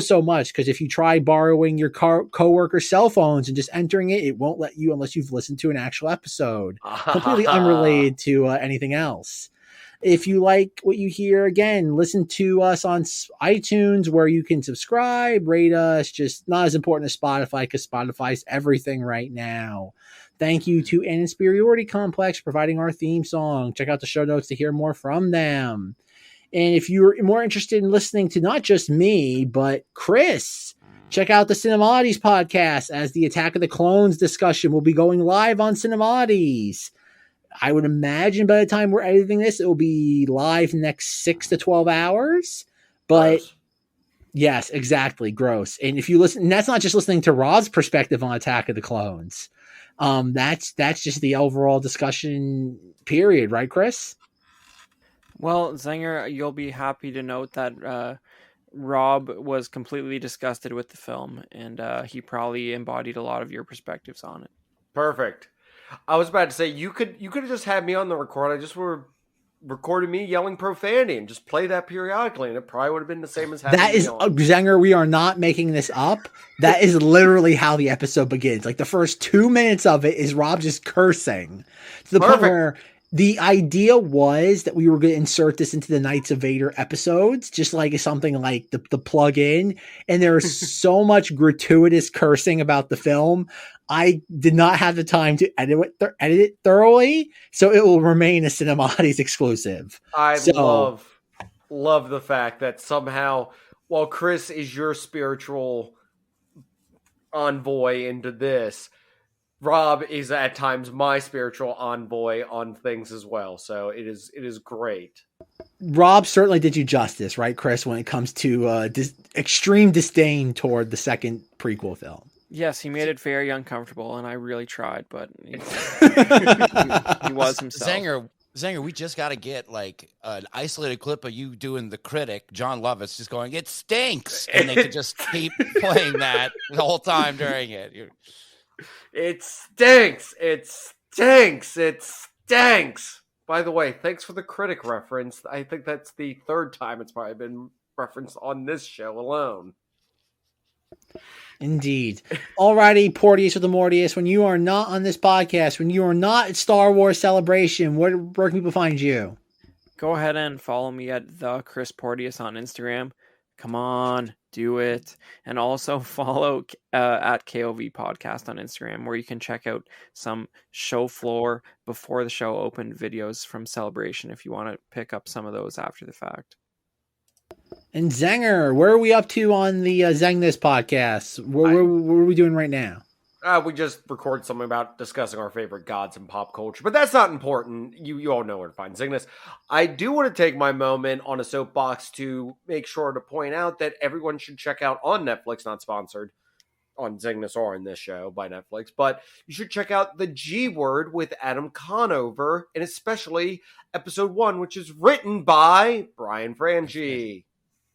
so much, because if you try borrowing your coworker's cell phones and just entering it, it won't let you unless you've listened to an actual episode. Completely unrelated to anything else. If you like what you hear, again, listen to us on iTunes where you can subscribe, rate us. Just not as important as Spotify because Spotify's everything right now. Thank you to An Insperiority Complex providing our theme song. Check out the show notes to hear more from them. And if you're more interested in listening to not just me, but Chris, check out the Cinemoddities podcast as the Attack of the Clones discussion will be going live on Cinemoddities. I would imagine by the time we're editing this, it will be live next 6 to 12 hours. But Gross. Yes, exactly. Gross. And if you listen, and that's not just listening to Rod's perspective on Attack of the Clones. That's just the overall discussion period, right, Chris? Well, Zenger, you'll be happy to note that Rob was completely disgusted with the film, and he probably embodied a lot of your perspectives on it. Perfect. I was about to say you could have just had me on the record. I just were recording me yelling profanity and just play that periodically, and it probably would have been the same as having that is Zenger. We are not making this up. That is literally how the episode begins. Like the first 2 minutes of it is Rob just cursing to the point where the idea was that we were going to insert this into the Knights of Vader episodes, just like something like the plug-in. And there is so much gratuitous cursing about the film. I did not have the time to edit it thoroughly, so it will remain a Cinemoddities exclusive. I love the fact that somehow, while Chris is your spiritual envoy into this, Rob is at times my spiritual envoy on things as well. So it is great. Rob certainly did you justice, right, Chris, when it comes to extreme disdain toward the second prequel film. Yes, he made it very uncomfortable, and I really tried, but he was himself. Zenger, we just got to get like an isolated clip of you doing the critic, John Lovitz, just going, "It stinks," and they could just keep playing that the whole time during it. It stinks. It stinks. It stinks. By the way, thanks for the critic reference. I think that's the third time it's probably been referenced on this show alone. Indeed. Alrighty, Porteous with the Mortius. When you are not on this podcast, when you are not at Star Wars Celebration, where can people find you? Go ahead and follow me at the Chris Porteous on Instagram. Come on, do it. And also follow at KOV Podcast on Instagram, where you can check out some show floor before the show opened videos from Celebration if you want to pick up some of those after the fact. And Zenger, where are we up to on the ZengThis podcast? What are we doing right now? We just recorded something about discussing our favorite gods in pop culture, but that's not important. You all know where to find ZengThis. I do want to take my moment on a soapbox to make sure to point out that everyone should check out on Netflix, not sponsored on ZengThis or in this show by Netflix, but you should check out The G Word with Adam Conover, and especially episode 1, which is written by Brian Franchi.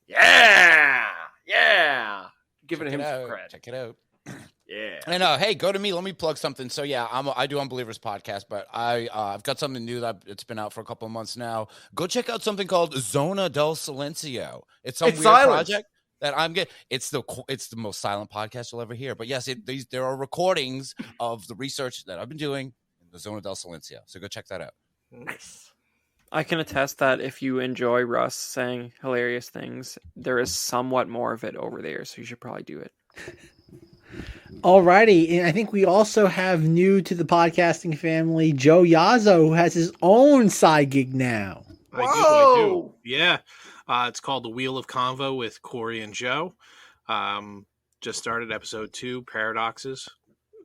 Yeah! Giving him some credit. Check it out. Yeah. And hey, go to me. Let me plug something. So yeah, I do Unbelievers Podcast, but I've got something new that it's been out for a couple of months now. Go check out something called Zona del Silencio. It's some weird project that I'm getting. It's the most silent podcast you'll ever hear. But yes, there are recordings of the research that I've been doing in the Zona del Silencio. So go check that out. Nice. I can attest that if you enjoy Russ saying hilarious things, there is somewhat more of it over there, so you should probably do it. Alrighty, and I think we also have new to the podcasting family, Joe Yazzo, who has his own side gig now. I do. Yeah. It's called The Wheel of Convo with Corey and Joe. Just started episode 2, Paradoxes,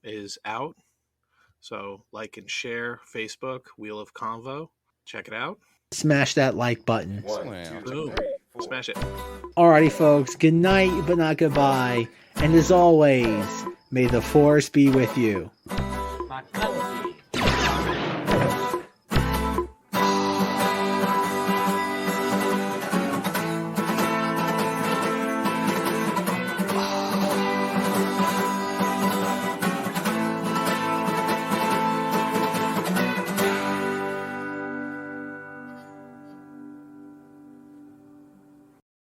is out. So like and share Facebook, Wheel of Convo. Check it out. Smash that like button. 1, 2, 3, 4. Smash it. Alrighty, folks. Good night, but not goodbye. And as always, may the Force be with you. My cousin